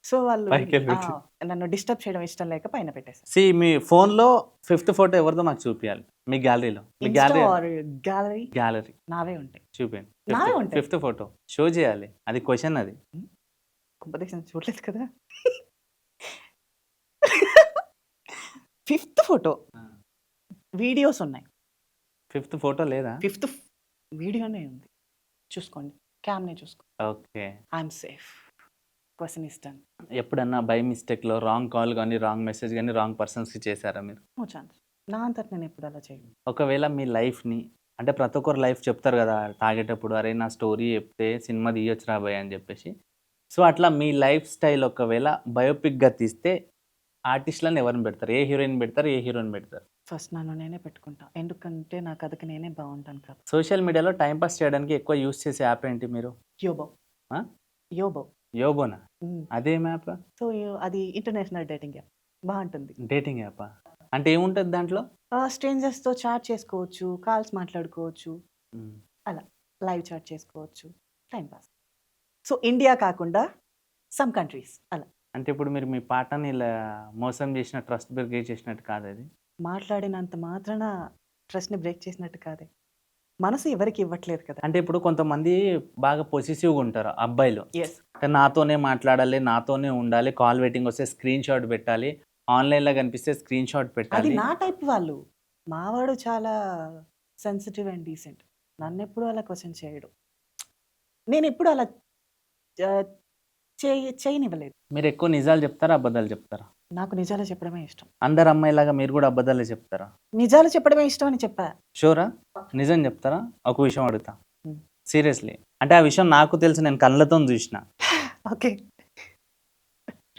సో వాళ్ళు పైకి వెళ్ళొచ్చు. నన్ను డిస్టర్బ్ చేయడం ఇష్టం లేక పైన పెట్టేశారు. సి మీ ఫోన్ లో 5th ఫోటో ఎవరిదో మాకు చూపించాలి, మీ గ్యాలరీలో. మీ గ్యాలరీ గ్యాలరీ నావే ఉంటాయి. చూపించండి. నావే ఉంటాయి. 5th ఫోటో షో చేయాలి, అది క్వశ్చన్. అది కుంపదేశం చూడలేదు కదా. 5th ఫోటో వీడియోస్ ఉన్నాయి. 5th ఫోటో లేదా? 5th వీడియోనే ఉంది, చూసుకోండి. క్యామ్నే చూసుకోండి. ఓకే. I'm safe. క్వశ్చన్ ఇస్తాను. ఎప్పుడన్నా బై మిస్టేక్ లో రాంగ్ కాల్ కానీ రాంగ్ మెసేజ్ కానీ రాంగ్ పర్సన్స్ కి చేశారా మీరు? No chance. నా అంతటి నేను ఎప్పుడు అలా చేయను. ఒకవేళ మీ లైఫ్ ని, అంటే ప్రతి ఒక్కరు లైఫ్ చెప్తారు కదా తాగేటప్పుడు, అరే నా స్టోరీ చెప్తే సినిమా తీయొచ్చు రాబోయే అని చెప్పేసి. సో అట్లా మీ లైఫ్ స్టైల్ ఒకవేళ బయోపిక్ గా తీస్తే ఆర్టిస్ట్లను ఎవరిని పెడతారు? ఏ హీరోయిన్ పెడతారు, ఏ హీరోయిన్ పెడతారు? ఫస్ట్ నన్ను నేనే పెట్టుకుంటా, ఎందుకంటే నా కథకి నేనే బాగుంటాను కదా. సోషల్ మీడియాలో టైం పాస్ చేయడానికి ఎక్కువ యూస్ చేసే యాప్ ఏంటి మీరు? యోబో. ఆ? యోబో. యోబోనా? అదే మ్యాప్? సో అది ఇంటర్నేషనల్ డేటింగ్ యాప్, బాగుంటుంది. డేటింగ్ యాప్ అంటే ఏముంటుంది దాంట్లో? స్ట్రేంజర్స్తో చాట్ చేసుకోవచ్చు, కాల్స్ మాట్లాడుకోవచ్చు, లైవ్ చాట్ చేసుకోవచ్చు, టైం పాస్. సో ఇండియా కాకుండా సమ్ కంట్రీస్ అలా. అంటే ఇప్పుడు మీరు మీ పార్ట్నర్ని ఇలా మోసం చేసిన, ట్రస్ట్ బ్రేక్ చేసినట్టు కాదు అది? మాట్లాడినంత మాత్రాన ట్రస్ట్ని బ్రేక్ చేసినట్టు కాదే. మనసు ఎవరికి ఇవ్వట్లేదు కదా. అంటే ఇప్పుడు కొంతమంది బాగా పొసిసివ్గా ఉంటారు అబ్బాయిలు. ఎస్. నాతోనే మాట్లాడాలి, నాతోనే ఉండాలి, కాల్ వెయిటింగ్ వస్తే స్క్రీన్ షాట్ పెట్టాలి, ఆన్లైన్లో కనిపిస్తే స్క్రీన్ షాట్ అది పెట్టాలి. నా టైప్ వాళ్ళు. మావాడు చాలా సెన్సిటివ్ అండ్ డీసెంట్. నన్ను ఎప్పుడు అలా క్వశ్చన్ చేయడు. నేను ఎప్పుడు అలా చేయనివ్వలేదు. మీరు ఎక్కువ నిజాలు చెప్తారా, అబద్ధాలు చెప్తారా? నాకు నిజాలు చెప్పడమే ఇష్టం. అందరు అమ్మాయిలాగా మీరు కూడా అబద్ధాలే చెప్తారా? నిజాలు చెప్పడమే ఇష్టం అని చెప్పా. షూరా? నిజం చెప్తారా? ఒక విషయం అడుగుతా Hmm. సీరియస్లీ, అంటే ఆ విషయం నాకు తెలుసు, నేను కళ్ళతో చూసిన. ఓకే,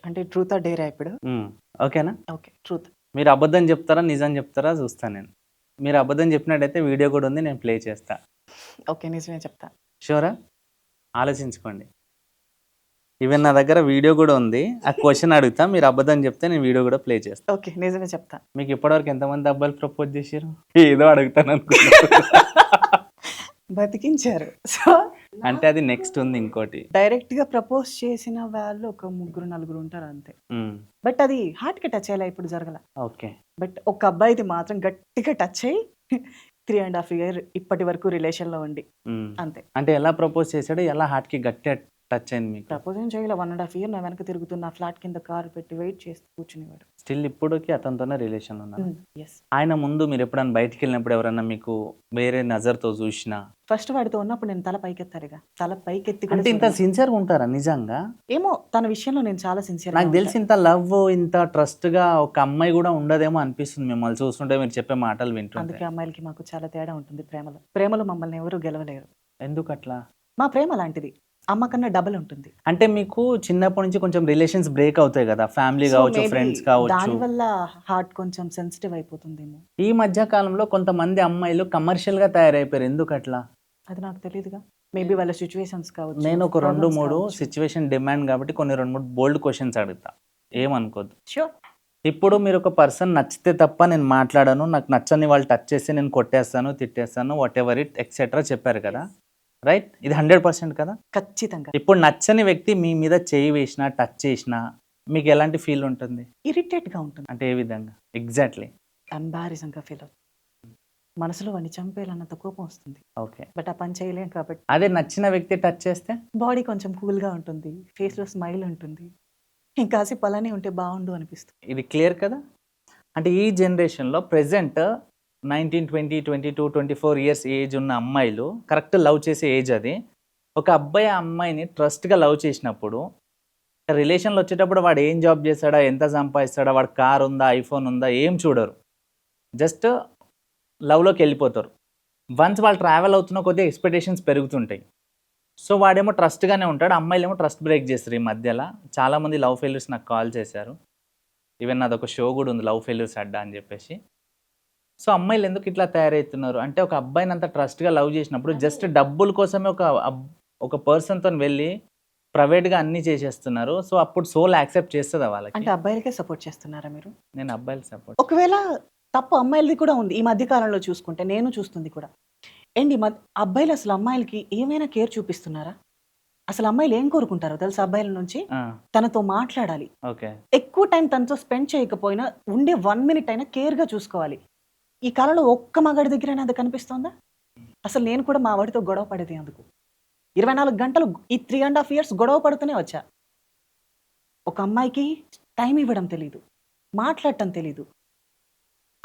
అంటే ట్రూత్ ఆర్ డేరా ఇప్పుడు? ఓకేనా? Okay, truth. మీరు అబద్ధం చెప్తారా, నిజం చెప్తారా చూస్తాను నేను. మీరు అబద్ధం చెప్పినట్టయితే వీడియో కూడా ఉంది, నేను ప్లే చేస్తా. ఓకే, నిజమే చెప్తా. షూరా? ఆలోచించుకోండి. ఈవెన్ నా దగ్గర వీడియో కూడా ఉంది, ఆ క్వశ్చన్ అడుగుతా, మీరు అబద్ధం చెప్తే నేను వీడియో కూడా ప్లే చేస్తా. ఓకే, నిజమే చెప్తా. మీకు ఇప్పటివరకు ఎంతమంది అబ్బాయిలు ప్రపోజ్ చేశారు? ఏదో అడుగుతాను అనుకున్నా. బతికించారు. సో అంటే అది నెక్స్ట్ ఉంది ఇంకోటి. డైరెక్ట్‌గా ప్రపోజ్ చేసిన వాళ్ళు ఒక ముగ్గురు, నలుగురు ఉంటారు అంతే. బట్ అది హార్ట్‌కి టచ్ అయ్యేలా ఇప్పుడు జరగల. ఓకే. బట్ ఒక అబ్బాయిది మాత్రం గట్టిగా టచ్ అయ్యి 3½ ఇయర్ ఇప్పటి వరకు రిలేషన్‌లో ఉండి అంతే. అంటే ఎలా ప్రపోజ్ చేశాడు? ఎలా హార్ట్‌కి గట్టిగా టచ్ అయింది మీకు? ప్రపోజ్ ఏం చేయలే. 1½ ఇయర్ నా వెనక తిరుగుతూ నా ఫ్లాట్ కింద కారు పెట్టి వెయిట్ చేస్తూ కూర్చునేవాడు. స్టిల్ ఇప్పటికి అతనితోనే రిలేషన్ ఉన్నారు. యెస్. ఆయన ముందు మీరు ఎప్పుడైనా బయటికి వెళ్ళినప్పుడు ఎవరన్నా మీకు వేరే నజర్‌తో చూసినా ఫస్ట్ వాడితో ఉన్నప్పుడు నేను తల పైకెత్తాలిగా. తల పైకెత్తి కూడా అంటే ఇంత చూడను. సిన్సియర్‌గా ఉంటారా నిజంగా? ఏమో తన విషయంలో నేను చాలా సిన్సియర్‌గా నాకు ఉంటా. తెలిసి ఇంత లవ్, ఇంత ట్రస్ట్‌గా ఒక అమ్మాయి కూడా ఉండదేమో అనిపిస్తుంది మిమ్మల్ని చూస్తుంటే, మీరు చెప్పే మాటలు వింటుంటే. అందుకే అమ్మాయిలకి మాకు చాలా తేడా ఉంటుంది ప్రేమలో. ప్రేమలో మమ్మల్ని ఎవరు గెలవలేరు. ఎందుకట్లా? మా ప్రేమ అలాంటిది. అమ్మ కన్నా డబుల్ ఉంటుంది. అంటే మీకు చిన్నప్పటి నుంచి కొంచెం రిలేషన్స్ బ్రేక్ అవుతాయి కదా! ఫ్యామిలీ సో కావచ్చు, మేబీ ఫ్రెండ్స్ కావచ్చు. దానివల్ల హార్ట్ కొంచెం సెన్సిటివ్ అయిపోతుందేమో. ఈ మధ్య కాలంలో కొంతమంది అమ్మాయిలు కమర్షియల్‌గా తయారైపోయారు. ఎందుకట్లా? అది నాకు తెలీదుగా. మేబీ వాళ్ళ సిట్యుయేషన్స్ కావచ్చు. నేను ఒక 2, ప్రాబ్లమ్స్ 3 కావచ్చు. సిట్యుయేషన్ డిమాండ్ కాబట్టి కొన్ని 2, 3 బోల్డ్ క్వెషన్స్ అడుగుతా. ఏమనుకోద్దు. ష్యూర్. ఇప్పుడు మీరు ఒక పర్సన్ నచ్చితే తప్ప నేను మాట్లాడను. నాకు నచ్చని వాళ్ళు టచ్ చేస్తే నేను కొట్టేస్తాను, తిట్టేస్తాను, వాటెవర్ ఇట్ ఎక్సెట్రా చెప్పారు కదా! రైట్? ఇది 100% కదా? ఖచ్చితంగా. ఇప్పుడు నచ్చని వ్యక్తి మీ మీద చేయి వేసినా, టచ్ చేసినా మీకు ఎలాంటి ఫీల్ ఉంటుంది? ఇరిటేట్‌గా ఉంటుంది. అంటే ఏ విధంగా? ఎగ్జాక్ట్‌లీ. ఎంబారసింగ్‌గా ఫీల్ అవుతుంది. మనసులో వాడిని చంపేయాలన్నంత కోపం వస్తుంది. ఓకే. బట్ ఆ పని చేయలేం కాబట్టి అదే నచ్చిన వ్యక్తి టచ్ చేస్తే? బాడీ కొంచెం కూల్‌గా ఉంటుంది. ఫేస్‌లో స్మైల్ ఉంటుంది. ఇంకాసేపు అలానే ఉంటే బావుండు అనిపిస్తుంది. ఇది క్లియర్ కదా? అంటే ఈ జనరేషన్‌లో ప్రెజెంట్ 19, 20, 22, 24 ఇయర్స్ ఏజ్ ఉన్న అమ్మాయిలు కరెక్ట్ లవ్ చేసే ఏజ్ అది. ఒక అబ్బాయి ఆ అమ్మాయిని ట్రస్ట్‌గా లవ్ చేసినప్పుడు రిలేషన్‌లో వచ్చేటప్పుడు వాడు ఏం జాబ్ చేస్తాడా? ఎంత సంపాదిస్తాడా? వాడి కార్ ఉందా? ఐఫోన్ ఉందా? ఏం చూడరు. జస్ట్ లవ్‌లోకి వెళ్ళిపోతారు. వన్స్ వాళ్ళు ట్రావెల్ అవుతున్న కొద్దీ ఎక్స్‌పెక్టేషన్స్ పెరుగుతుంటాయి. సో వాడేమో ట్రస్ట్‌గానే ఉంటాడు. అమ్మాయిలేమో ట్రస్ట్ బ్రేక్ చేస్తారు ఈ మధ్యల. చాలామంది లవ్ ఫెయిల్యూర్స్ నాకు కాల్ చేశారు. ఈవెన్ నాదొక షో కూడా ఉంది, లవ్ ఫెయిల్యూర్స్ అడ్డా అని చెప్పేసి. సో అమ్మాయిలు ఎందుకు ఇట్లా తయారవుతున్నారు అంటే, ఒక అబ్బాయిని అంత ట్రస్ట్‌గా లవ్ చేసినప్పుడు జస్ట్ డబ్బుల కోసమే ఒక పర్సన్‌తోని వెళ్ళి ప్రైవేట్‌గా అన్నీ చేసేస్తున్నారు. సో అప్పుడు సోల్ యాక్సెప్ట్ చేస్తదా వాళ్ళకి? అంటే అబ్బాయిలకే సపోర్ట్ చేస్తున్నారా మీరు? నేను అబ్బాయిలు సపోర్ట్. ఒకవేళ తప్పు అమ్మాయిలది కూడా ఉంది. ఈ మధ్య కాలంలో చూసుకుంటే నేను చూస్తుంది కూడా. ఏండి అబ్బాయిలు అసలు అమ్మాయిలకి ఏమైనా కేర్ చూపిస్తున్నారా? అసలు అమ్మాయిలు ఏం కోరుకుంటారో తెలుసా అబ్బాయిల నుంచి? ఆ! తనతో మాట్లాడాలి. ఓకే. ఎక్కువ టైం తనతో స్పెండ్ చేయకపోయినా ఉండే 1 మినిట్ అయినా కేర్‌గా చూసుకోవాలి. ఈ కాలంలో ఒక్క మగాడి దగ్గరైనా అది కనిపిస్తోందా? అసలు నేను కూడా మా వాడితో గొడవ పడేది అందుకు. 24 గంటలు ఈ 3½ ఇయర్స్ గొడవ పడుతూనే వచ్చా. ఒక అమ్మాయికి టైం ఇవ్వడం తెలీదు. మాట్లాడటం తెలీదు.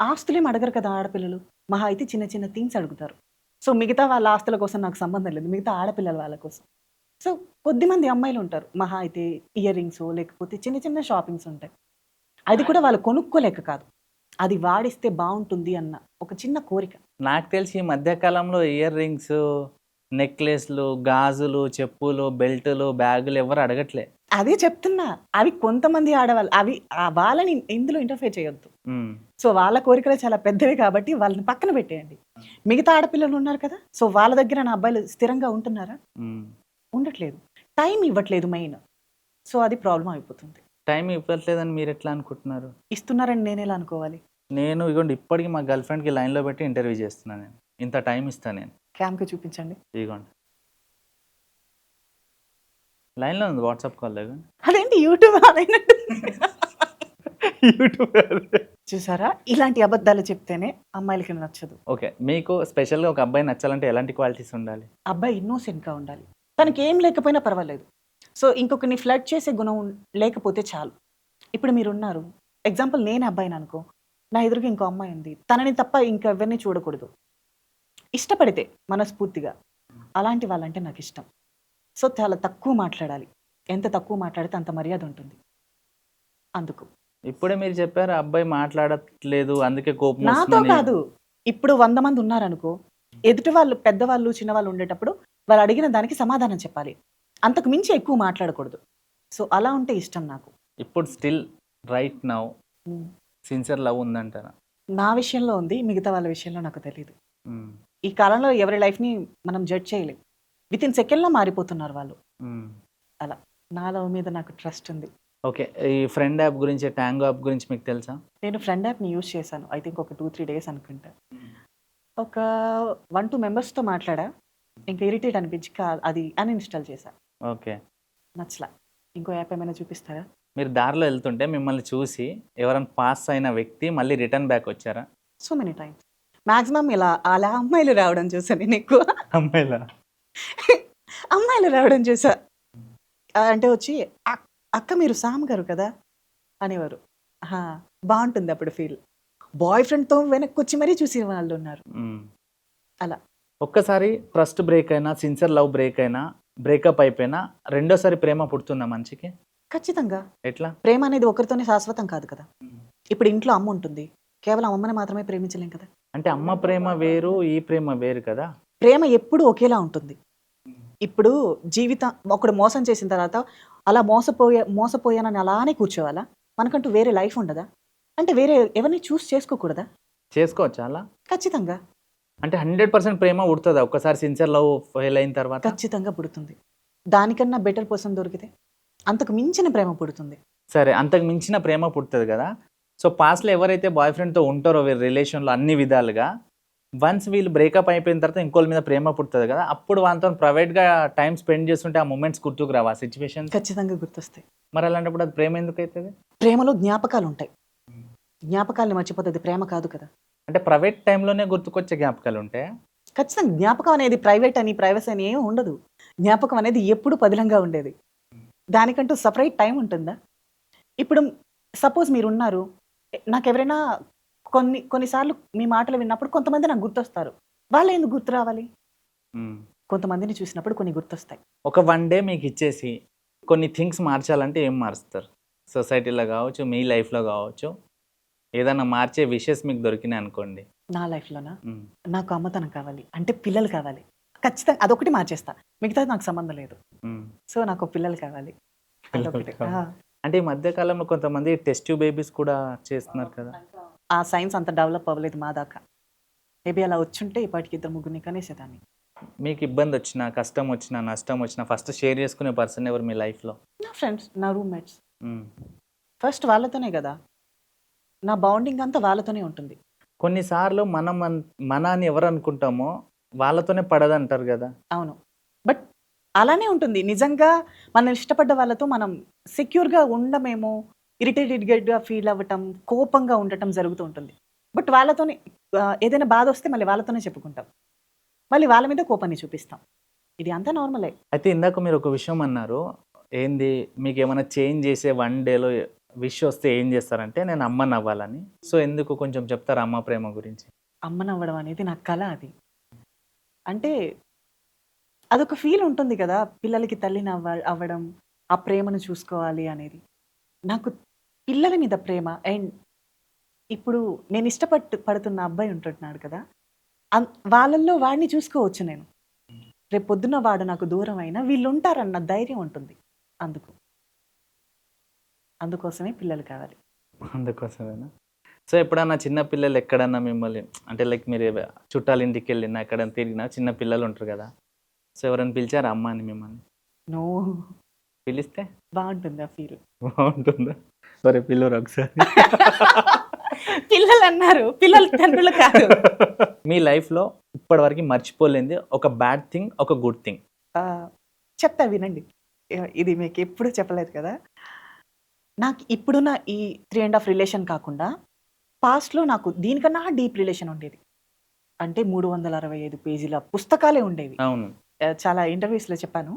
ఆస్తులేం అడగరు కదా ఆడపిల్లలు. మహా అయితే చిన్న చిన్న థింగ్స్ అడుగుతారు. సో మిగతా వాళ్ళ ఆస్తుల కోసం నాకు సంబంధం లేదు. మిగతా ఆడపిల్లల వాళ్ళ కోసం. సో కొద్దిమంది అమ్మాయిలు ఉంటారు. మహా అయితే ఇయర్ రింగ్సో లేకపోతే చిన్న చిన్న షాపింగ్స్ ఉంటాయి. అది కూడా వాళ్ళు కొనుక్కోలేక కాదు. అది వాడిస్తే బావుంటుంది అన్న ఒక చిన్న కోరిక. నాకు తెలిసి ఈ మధ్య కాలంలో ఇయర్ రింగ్స్, నెక్లెస్‌లు, గాజులు, చెప్పులు, బెల్టులు, బ్యాగులు ఎవరు అడగట్లే. అదే చెప్తున్నా. అవి కొంతమంది ఆడవాళ్ళు. అవి వాళ్ళని ఇందులో ఇంటర్ఫియర్ చేయొద్దు. హ్మ్. సో వాళ్ళ కోరికలు చాలా పెద్దవి కాబట్టి వాళ్ళని పక్కన పెట్టేయండి. మిగతా ఆడపిల్లలు ఉన్నారు కదా! సో వాళ్ళ దగ్గర నా అబ్బాయిలు స్థిరంగా ఉంటున్నారా? హ్మ్. ఉండట్లేదు. టైం ఇవ్వట్లేదు మెయిన్. సో అది ప్రాబ్లమ్ అయిపోతుంది. టైం ఇవ్వట్లేదని మీరెట్లా అనుకుంటున్నారు? ఇస్తున్నారని నేనెలా అనుకోవాలి? నేను ఇగోండి ఇప్పటికి మా గర్ల్ ఫ్రెండ్‌కి లైన్‌లో పెట్టి ఇంటర్వ్యూ చేస్తున్నా నేను. ఇంత టైం ఇస్తా నేను. క్యామ్‌కి చూపించండి. ఇదిగోండి. లైన్‌లో ఉంది వాట్సాప్ కాల్‌లో ఇగోండి. అదేంటి యూట్యూబ్ ఆనైనట్టు. యూట్యూబ్ చూసారా? ఇలాంటి అబద్ధాలు చెప్తేనే అమ్మాయిలకి నచ్చదు. ఓకే. మీకు స్పెషల్‌గా ఒక అబ్బాయి నచ్చాలంటే ఎలాంటి క్వాలిటీస్ ఉండాలి? అబ్బాయి ఇన్నోసెంట్‌గా ఉండాలి. తనకేం లేకపోయినా పర్వాలేదు. సో ఇంకొకరిని ఫ్లర్ట్ చేసే గుణం లేకపోతే చాలు. ఇప్పుడు మీరున్నారు. ఎగ్జాంపుల్ నేను అబ్బాయిననుకో, నా ఎదురుగా ఇంకో అమ్మాయి ఉంది. తనని తప్ప ఇంకెవ్వరిని చూడకూడదు. ఇష్టపడితే మనస్ఫూర్తిగా. అలాంటి వాళ్ళంటే నాకిష్టం. సో చాలా తక్కువ మాట్లాడాలి. ఎంత తక్కువ మాట్లాడితే అంత మర్యాద ఉంటుంది. అందుకు. ఇప్పుడే మీరు చెప్పారు ఆ అబ్బాయి మాట్లాడట్లేదు అందుకే కోపం నాతో వస్తుందని. కాదు. ఇప్పుడు 100 మంది ఉన్నారనుకో, ఎదుటి వాళ్ళు పెద్దవాళ్ళు, చిన్నవాళ్ళు ఉండేటప్పుడు వాళ్ళు అడిగిన దానికి సమాధానం చెప్పాలి. అంతకు మించి ఎక్కువ మాట్లాడకూడదు. సో అలా ఉంటే ఇష్టం నాకు. ఇప్పుడు స్టిల్ రైట్ నౌ హ్మ్. సిన్సియర్ లవ్ ఉందంటారా? నా విషయంలో ఉంది. మిగతా వాళ్ళ విషయంలో నాకు తెలీదు. హ్మ్. ఈ కాలంలో ఎవరి లైఫ్‌ని మనం జడ్జ్ చేయలేం. వితిన్ సెకండ్‌లో మారిపోతున్నారు వాళ్ళు. హ్మ్. అలా. నా లవ్ మీద నాకు ట్రస్ట్ ఉంది. ఓకే. ఈ ఫ్రెండ్ యాప్ గురించి, టాంగో యాప్ గురించి మీకు తెలుసా? నేను ఫ్రెండ్ యాప్‌ని యూజ్ చేశాను. ఐ థింక్ ఒక 2, 3 డేస్ అనుకుంటా. ఒక 1, 2 మెంబర్స్‌తో మాట్లాడా. ఇంకా ఇరిటేట్ అనిపించి అది అన్ఇన్‌స్టాల్ చేశా. ఓకే. నచ్చలా. ఇంకో యాప్ ఏమైనా చూపిస్తారా? మీరు దారిలో వెళ్తుంటే మిమ్మల్ని చూసి ఎవరైనా పాస్ అయిన వ్యక్తి మళ్ళీ రిటర్న్ బ్యాక్ వచ్చారా? So many times. మాక్సిమం ఇలా అలా అమ్మాయిలు రావడం చూసా నేను ఎక్కువ. అమ్మాయిలా? అమ్మాయిలు రావడం చూసా. అంటే వచ్చి అక్క మీరు సామ్ గారు కదా! అనేవారు. ఆహా! బావుంటుంది అప్పుడు ఫీల్. బాయ్ ఫ్రెండ్‌తో వెనక్కొచ్చి మరీ చూసిన వాళ్ళున్నారు. హ్మ్. అలా. ఒక్కసారి ట్రస్ట్ బ్రేక్ అయినా, సిన్సియర్ లవ్ బ్రేక్ అయినా, బ్రేకప్ అయిపోయినా రెండోసారి ప్రేమ పుడుతుందా మనిషికి? ఖచ్చితంగా. ఎట్లా? ప్రేమ అనేది ఒకరితోనే శాశ్వతం కాదు కదా! ఇప్పుడు ఇంట్లో అమ్మ ఉంటుంది. కేవలం అమ్మని మాత్రమే ప్రేమించలేం కదా! అంటే అమ్మ ప్రేమ వేరు, ఈ ప్రేమ వేరు కదా! ప్రేమ ఎప్పుడూ ఒకేలా ఉంటుంది. ఇప్పుడు జీవితం ఒకడు మోసం చేసిన తర్వాత అలా మోసపోయానని అలానే కూర్చోవాలా? మనకంటూ వేరే లైఫ్ ఉండదా? అంటే వేరే ఎవరిని చేసుకోకూడదా? చేసుకోవచ్చా అలా? ఖచ్చితంగా. అంటే 100% ప్రేమ పుడుతదా ఒక్కసారి సిన్సియర్ లవ్ ఫెయిల్ అయిన తర్వాత? ఖచ్చితంగా పుడుతుంది. దానికన్నా బెటర్ పర్సన్ దొరికితే అంతకు మించిన ప్రేమ పుడుతుంది. సరే, అంతకు మించిన ప్రేమ పుడుతది కదా! సో, పాస్ట్‌లో ఎవరైతే బాయ్ ఫ్రెండ్‌తో ఉంటారో వీరి రిలేషన్‌లో అన్ని విధాలుగా, వన్స్ వీళ్ళు బ్రేకప్ అయిపోయిన తర్వాత ఇంకోళ్ళ మీద ప్రేమ పుడుతది కదా! అప్పుడు వాళ్ళతోని ప్రైవేట్‌గా టైమ్ స్పెండ్ చేస్తుంటే ఆ మొమెంట్స్ గుర్తుకు రావా? ఆ సిట్యుయేషన్స్? ఖచ్చితంగా గుర్తొస్తాయి. మరి అలాంటప్పుడు అది ప్రేమ ఎందుకైతది? ప్రేమలో జ్ఞాపకాలుంటాయి. జ్ఞాపకాల్ని మర్చిపోతే అది ప్రేమ కాదు కదా! అంటే ప్రైవేట్ టైమ్‌లోనే గుర్తుకొచ్చే జ్ఞాపకాలు ఉంటాయా? ఖచ్చితంగా జ్ఞాపకం అనేది ప్రైవేట్ అని, ప్రైవసీ అని ఏమి ఉండదు. జ్ఞాపకం అనేది ఎప్పుడూ పదిలంగా ఉండేది. దానికంటూ సెపరేట్ టైమ్ ఉంటుందా? ఇప్పుడు సపోజ్ మీరున్నారు. నాకెవరైనా కొన్నిసార్లు మీ మాటలు విన్నప్పుడు కొంతమంది నాకు గుర్తొస్తారు. వాళ్ళెందుకు గుర్తు రావాలి? హ్మ్. కొంతమందిని చూసినప్పుడు కొన్ని గుర్తొస్తాయి. ఒక 1 డే మీకిచ్చేసి కొన్ని థింగ్స్ మార్చాలంటే ఏం మారుస్తారు? సొసైటీలో గావచ్చు, మీ లైఫ్‌లో గావచ్చు, ఏదన్నా మార్చే విషెస్ మీకు దొరికినాయనుకోండి. నా లైఫ్‌లోనా? హ్మ్. నాకు అమ్మతనం కావాలి. అంటే పిల్లలు కావాలి. ఖచ్చితంగా అదొకటి మార్చేస్తా. మిగతాది నాకు సంబంధం లేదు. హ్మ్. సో, నాకు పిల్లలు కావాలి. అదొకటి. ఆ! అంటే ఈ మధ్య కాలంలో కొంతమంది టెస్ట్ ట్యూబ్ బేబీస్ కూడా చేస్తున్నారు కదా! ఆ సైన్స్ అంత డెవలప్ అవ్వలేదు మా దాకా. మేబీ అలా వచ్చుంటే ఈ పాటికి ఇద్దరు ముగ్గురిని కనేసేదాన్ని. మీకు ఇబ్బందొచ్చినా, కష్టమొచ్చినా, నష్టమొచ్చినా ఫస్ట్ షేర్ చేసుకునే పర్సన్ ఎవరు మీ లైఫ్‌లో? నా ఫ్రెండ్స్, నా రూమ్‌మేట్స్. హ్మ్. ఫస్ట్ వాళ్ళతోనే గదా! నా బౌండింగ్ అంతా వాళ్ళతోనే ఉంటుంది. కొన్ని సార్లు మన అని ఎవరు అనుకుంటామో వాళ్ళతోనే పడదంటారు గదా! అవును. బట్ అలానే ఉంటుంది. నిజంగా మనం ఇష్టపడ్డ వాళ్ళతో మనం సెక్యూర్‌గా ఉండమేమో, ఇరిటేటెడ్‌గా ఫీల్ అవ్వటం, కోపంగా ఉండటం జరుగుతూ ఉంటుంది. బట్ వాళ్ళతోనే ఏదైనా బాధొస్తే మళ్ళీ వాళ్ళతోనే చెప్పుకుంటాం. మళ్ళీ వాళ్ళ మీద కోపాన్ని చూపిస్తాం. ఇది అంతా నార్మలే. అయితే ఇందాక మీరు ఒక విషయం అన్నారు. ఏంది మీకేమైనా చేంజ్ చేసే 1 డేలో విష్ వస్తే ఏం చేస్తారంటే నేను అమ్మనవ్వాలని. సో, ఎందుకు కొంచెం చెప్తారా అమ్మ ప్రేమ గురించి? అమ్మనవ్వడం అనేది నా కల అది. అంటే అదొక ఫీల్ ఉంటుంది కదా! పిల్లలకి తల్లిని అవ్వడం, ఆ ప్రేమను చూసుకోవాలి అనేది. నాకు పిల్లల మీద ప్రేమ అండ్ ఇప్పుడు నేను పడుతున్న అబ్బాయి ఉంటున్నాడు కదా! వాళ్ళల్లో వాడిని చూసుకోవచ్చు నేను. రేపొద్దున వాడు నాకు దూరం అయినా వీళ్ళుంటారన్న ధైర్యం ఉంటుంది. అందుకు. అందుకోసమే పిల్లలు కావాలి. అందుకోసమేనా? సో, ఎప్పుడన్నా చిన్న పిల్లలు ఎక్కడన్నా మిమ్మల్ని అంటే లైక్ మీరు చుట్టాల ఇంటికెళ్ళినా, ఎక్కడైనా తిరిగినా చిన్న పిల్లలు ఉంటారు కదా! సో, ఎవరైనా పిలిచారా అమ్మ అని మిమ్మల్ని? నో పిలిస్తే బావుంటుంది ఆ ఫీల్. బావుంటుందా? సరే పిలువరా ఒకసారి. పిల్లలన్నారు. పిల్లలు తండ్రులు కాదు. మీ లైఫ్‌లో ఇప్పటివరకు మర్చిపోలేనిది ఒక బ్యాడ్ థింగ్, ఒక గుడ్ థింగ్. చెప్తా వినండి. ఇది మీకెప్పుడు చెప్పలేదు కదా! నాకు ఇప్పుడున్న ఈ 3 ½ రిలేషన్ కాకుండా, పాస్ట్‌లో నాకు దీనికన్నా డీప్ రిలేషన్ ఉండేది. అంటే 365 పేజీల పుస్తకాలే ఉండేవి. అవును. చాలా ఇంటర్వ్యూస్‌లో చెప్పాను.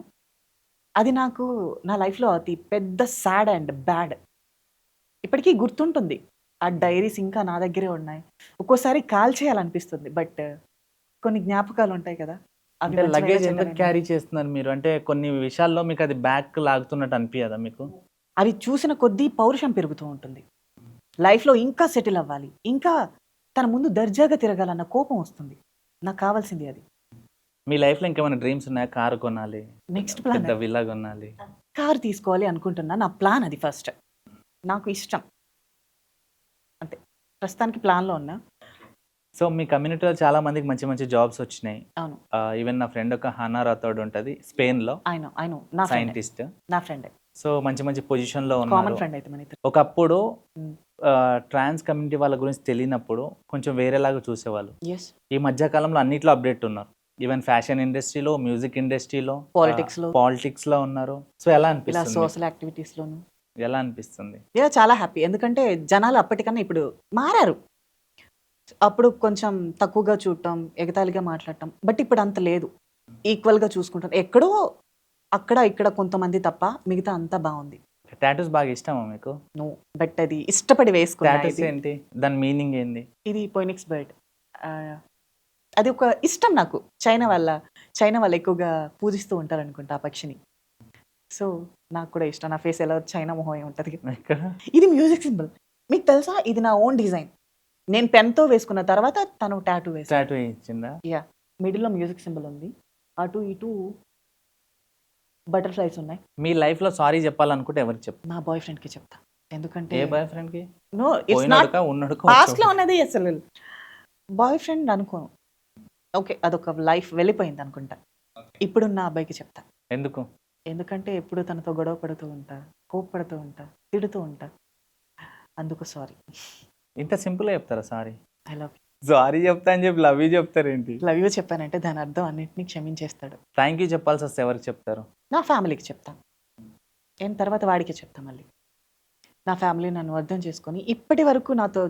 అది నాకు నా లైఫ్‌లో అతి పెద్ద సాడ్ అండ్ బ్యాడ్. ఇప్పటికీ గుర్తుంటుంది. ఆ డైరీస్ ఇంకా నా దగ్గరే ఉన్నాయి. ఒక్కోసారి కాల్చేయాలనిపిస్తుంది. బట్ కొన్ని జ్ఞాపకాలుంటాయి కదా! అవి అంటే మంచివైనా లగేజ్ ఎందుకు చెడ్డవైనా. క్యారీ చేస్తున్నారు మీరు? అంటే కొన్ని విషయాల్లో మీకు అది బ్యాక్ లాగుతున్నట్టు అనిపియదా మీకు? అవి చూసిన కొద్దీ పౌరుషం పెరుగుతూ ఉంటుంది. లైఫ్‌లో ఇంకా సెటిల్ అవ్వాలి. ఇంకా తన ముందు దర్జాగా తిరగాలన్న కోపం వస్తుంది. నాకు కావాల్సింది అది. మీ లైఫ్‌లో ఇంకేమైనా డ్రీమ్స్ ఉన్నాయా? కారు కొనాలి, నెక్స్ట్ ప్లాన్ పెద్ద విల్లా కొనాలి. కార్ తీసుకోవాలి అనుకుంటున్నా. నా ప్లాన్ అది ఫస్ట్. నాకు ఇష్టం. అంతే. ప్రస్తుతానికి ప్లాన్‌లో ఉన్నా. సో, మీ కమ్యూనిటీలో చాలా మందికి మంచి మంచి జాబ్స్ వచ్చినాయి. అవును. ఈవెన్ నా ఫ్రెండ్ ఒక హనా రాథోడ్ ఉంటది స్పెయిన్‌లో ఐ నో. నా ఫ్రెండే. సైంటిస్ట్. నా ఫ్రెండే. సో, మంచి మంచి పొజిషన్‌లో కామన్ ఉన్నారు. ఫ్రెండ్ అయితే మనిద్దరం. ఒకప్పుడు హ్మ్. ట్రాన్స్ కమ్యూనిటీ వాళ్ళ గురించి తెలియనప్పుడు కొంచెం వేరేలాగా చూసేవాళ్ళు. యెస్. ఈ మధ్య కాలంలో అన్నిట్లో అప్డేట్ ఉన్నారు. ఈవెన్ ఫ్యాషన్ ఇండస్ట్రీలో, మ్యూజిక్ ఇండస్ట్రీలో, Politics లో ఉన్నారు. సో ఎలా ఇలా అనిపిస్తుంది? సోషల్ యాక్టివిటీస్లోను ఎలా అనిపిస్తుంది? చాలా హ్యాపీ. ఎందుకంటే జనాలు అప్పటికన్నా ఇప్పుడు మారారు. అప్పుడు కొంచెం తక్కువగా చూడటం, ఎగతాళిగా మాట్లాడటం. బట్ ఇప్పుడు అంత లేదు. ఈక్వల్గా చూసుకుంటాం. ఎక్కడో అక్కడ ఇక్కడ కొంతమంది తప్ప మిగతా అంతా బాగుంది. టాటూస్ బాగా ఇష్టమా మీకు? నో, బట్ అది ఇష్టపడి వేసుకున్నా. టాటూస్ ఏంటి? దాని మీనింగ్ ఏంది? ఇది పోయినిక్స్ బర్డ్. అది ఒక ఇష్టం నాకు. చైనా వాళ్ళు ఎక్కువగా పూజిస్తూ ఉంటారు అనుకుంటా ఆ పక్షిని. సో నాకు కూడా ఇష్టం. నా ఫేస్ ఎలా చైనా మొహం ఉంటుంది. ఎక్కడ? ఇది మ్యూజిక్ సింబల్. మీకు తెలుసా, ఇది నా ఓన్ డిజైన్. నేను పెన్తో వేసుకున్న తర్వాత తను టాటూ వేసాడు. టాటూ ఇచ్చిందా? మిడిల్లో మ్యూజిక్ సింబల్ ఉంది. అటు ఇటు బటర్ఫ్లైస్ ఉన్నాయి. మీ లైఫ్ లో సారీ చెప్పాలనుకుంటే ఎవరికి చెప్తారు? నా బాయ్ ఫ్రెండ్కి చెప్తా. ఎందుకంటే ఏ బాయ్ ఫ్రెండ్ కి? నో, ఇట్స్ నాట్ పోయినాడుకా ఉన్నాడుకా పాస్ట్ లో ఉన్నది. అసలు బాయ్ ఫ్రెండ్ అనుకోను. ఓకే, అదొక లైఫ్ వెళ్ళిపోయింది అనుకుంటా. ఇప్పుడున్న అబ్బాయికి చెప్తా. ఎందుకు? ఎందుకంటే ఎప్పుడు తనతో గొడవ పడుతూ ఉంటా, కోప్పడుతూ ఉంటా, తిడుతూ ఉంటా. అందుకు సారీ. ఇంత సింపుల్ గా చెప్తారా సారీ? ఐ లవ్ సారీ చెప్తా అని చెప్పి లవ్ యూ చెప్తారేంటి? లవ్ యూ చెప్పానంటే దాని అర్థం అన్నింటినీ క్షమించేస్తాడు. థ్యాంక్ యూ చెప్పాల్సి వస్తే ఎవరికి చెప్తారు? నా ఫ్యామిలీకి చెప్తాను. నేను తర్వాత వాడికి చెప్తా. మళ్ళీ నా ఫ్యామిలీ నన్ను అర్థం చేసుకొని ఇప్పటి వరకు నాతో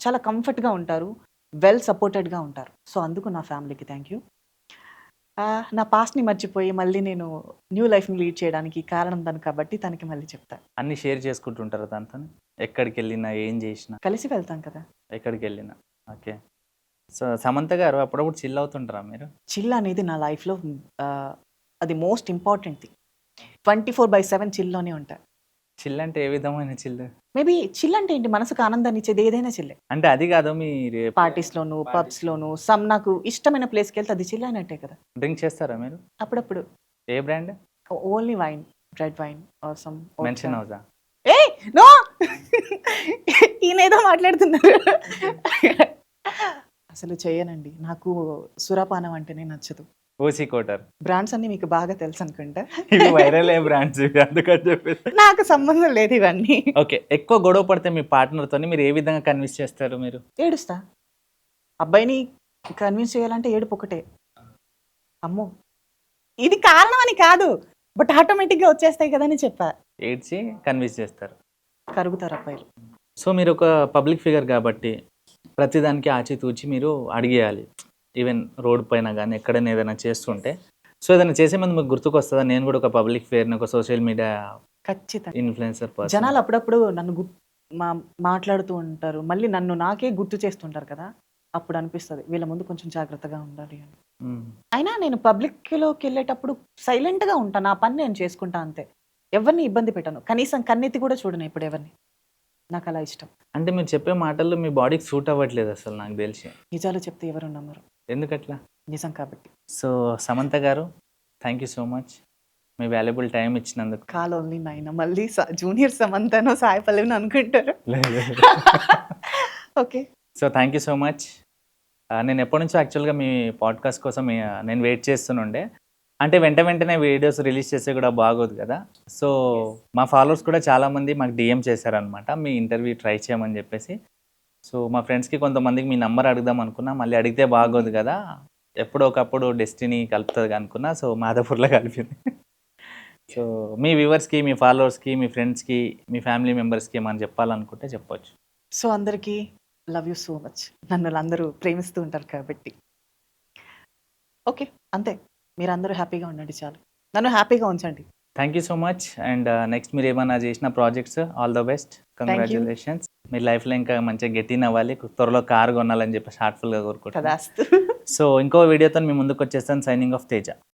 చాలా కంఫర్ట్గా ఉంటారు, వెల్ సపోర్టెడ్గా ఉంటారు. సో అందుకు నా ఫ్యామిలీకి థ్యాంక్ యూ. నా పాస్ట్ని మర్చిపోయి మళ్ళీ నేను న్యూ లైఫ్ని లీడ్ చేయడానికి కారణం తను కాబట్టి తనకి మళ్ళీ చెప్తా. అన్ని షేర్ చేసుకుంటుంటారు దాంతో? ఎక్కడికి వెళ్ళినా ఏం చేసినా కలిసి వెళ్తాం కదా. ఎక్కడికి వెళ్ళినా. ఓకే. సో సమంత గారు అప్పుడప్పుడు చిల్ అవుతుంటారా మీరు? చిల్ అనేది నా లైఫ్లో అది మోస్ట్ ఇంపార్టెంట్ థింగ్. 24/7 చిల్లోనే ఉంటా. చిల్ అంటే ఏ విధమైన చిల్? మేబీ చిల్ అంటే ఏంటి, మనసుకు ఆనందాన్ని ఇచ్చేది ఏదైనా చిల్లే. అంటే అది కాదు, మీరు పార్టీస్లోను, పబ్స్లోను, నాకు ఇష్టమైన ప్లేస్కి వెళ్తే అది చిల్ అయినట్టే కదా. డ్రింక్ చేస్తారా మీరు? అప్పుడప్పుడు. ఏ brand? Only wine, red wine or some. Mention అవుతా? ఏ నో, ఈయనేదో మాట్లాడుతున్నారు. అసలు చేయనండి. నాకు సురాపానం అంటేనే నచ్చదు. ఓసీ కోటర్ బ్రాండ్స్ అన్ని మీకు బాగా తెలుసు అనుకుంటా. ఇవి వైరల్ అయ్యే బ్రాండ్స్ అందుకని చెప్పేసి. నాకు సంబంధం లేదు ఇవన్నీ. ఓకే. ఎక్కువ గొడవ పడితే మీ పార్ట్నర్తో మీరు ఏ విధంగా కన్విన్స్ చేస్తారు? మీరు ఏడుస్తా. అబ్బాయిని కన్విన్స్ చేయాలంటే ఏడుపు ఒకటే. అమ్మో, ఇది కారణం అని కాదు, బట్ ఆటోమేటిక్గా వచ్చేస్తాయి కదా అని చెప్పా. ఏడ్చి కన్విన్స్ చేస్తారు. కరుగుతారు అబ్బాయిలు. సో మీరు ఒక పబ్లిక్ ఫిగర్ కాబట్టి ప్రతిదానికి ఆచితూచి మీరు అడిగేయాలి. ఈవెన్ రోడ్ పైన కానీ ఎక్కడైనా ఏదైనా చేస్తుంటే. సో ఏదైనా చేసే ముందు మీకు గుర్తుకొస్తుందా, నేను కూడా ఒక పబ్లిక్ ఫిగర్ని, ఒక సోషల్ మీడియా ఖచ్చితంగా. Influencer person? జనాలు అప్పుడప్పుడు నన్ను మాట్లాడుతూ ఉంటారు, మళ్ళీ నన్ను నాకే గుర్తు చేస్తుంటారు కదా. అప్పుడు అనిపిస్తుంది వీళ్ళ ముందు కొంచెం జాగ్రత్తగా ఉండాలి అని. అయినా నేను పబ్లిక్లోకి వెళ్ళేటప్పుడు సైలెంట్గా ఉంటాను. నా పని నేను చేసుకుంటా అంతే. ఎవరిని ఇబ్బంది పెట్టను. కనీసం కన్నెత్తి కూడా చూడను ఇప్పుడు ఎవరిని. నాకు అలా ఇష్టం. అంటే మీరు చెప్పే మాటల్లో మీ బాడీకి సూట్ అవ్వట్లేదు అసలు నాకు తెలిసి. నిజాలు చెప్తే ఎవరు నమ్మరు. ఎందుకట్లా? నిజం కాబట్టి. సో సమంత గారు, థ్యాంక్ యూ సో మచ్ మీ వాల్యుబుల్ టైం ఇచ్చినందుకు. Call only 9. మళ్ళీ జూనియర్ సమంతనో సాయి పల్లవిని అనుకుంటారు. Okay. So thank you so much. నేను ఎప్పటి నుంచో యాక్చువల్గా మీ పాడ్కాస్ట్ కోసం నేను వెయిట్ చేస్తుండే. అంటే వెంటనే వీడియోస్ రిలీజ్ చేస్తే కూడా బాగోదు కదా. సో మా ఫాలోవర్స్ కూడా చాలామంది మాకు డిఎం చేశారనమాట, మీ ఇంటర్వ్యూ ట్రై చేయమని చెప్పేసి. సో మా ఫ్రెండ్స్కి కొంతమందికి మీ నంబర్ అడుగుదాం అనుకున్నా, మళ్ళీ అడిగితే బాగోదు కదా, ఎప్పుడో ఒకప్పుడు డెస్టినీ కలుపుతుంది అనుకున్నా. సో మాధవపూర్లో కలిపింది. సో మీ వ్యూవర్స్కి, మీ ఫాలోవర్స్కి, మీ ఫ్రెండ్స్కి, మీ ఫ్యామిలీ మెంబర్స్కి ఏమైనా చెప్పాలనుకుంటే చెప్పొచ్చు. సో అందరికీ లవ్ యూ సో మచ్. నన్ను అందరూ ప్రేమిస్తూ ఉంటారు కాబట్టి. ఓకే, అంతే. మీరు అందరూ హ్యాపీగా ఉండండి చాలు. నన్ను హ్యాపీగా ఉంచండి. Thank you so much. And next మీరు ఏమైనా చేసిన projects, all the best, congratulations. మీ లైఫ్లో ఇంకా మంచిగా గెటిన్ అవ్వాలి, త్వరలో కార్ కొనాలని చెప్పి హార్ట్ఫుల్గా కోరుకుంటున్నాను. సో ఇంకో వీడియోతో మీ ముందుకు వచ్చేస్తాను. Signing off Teja.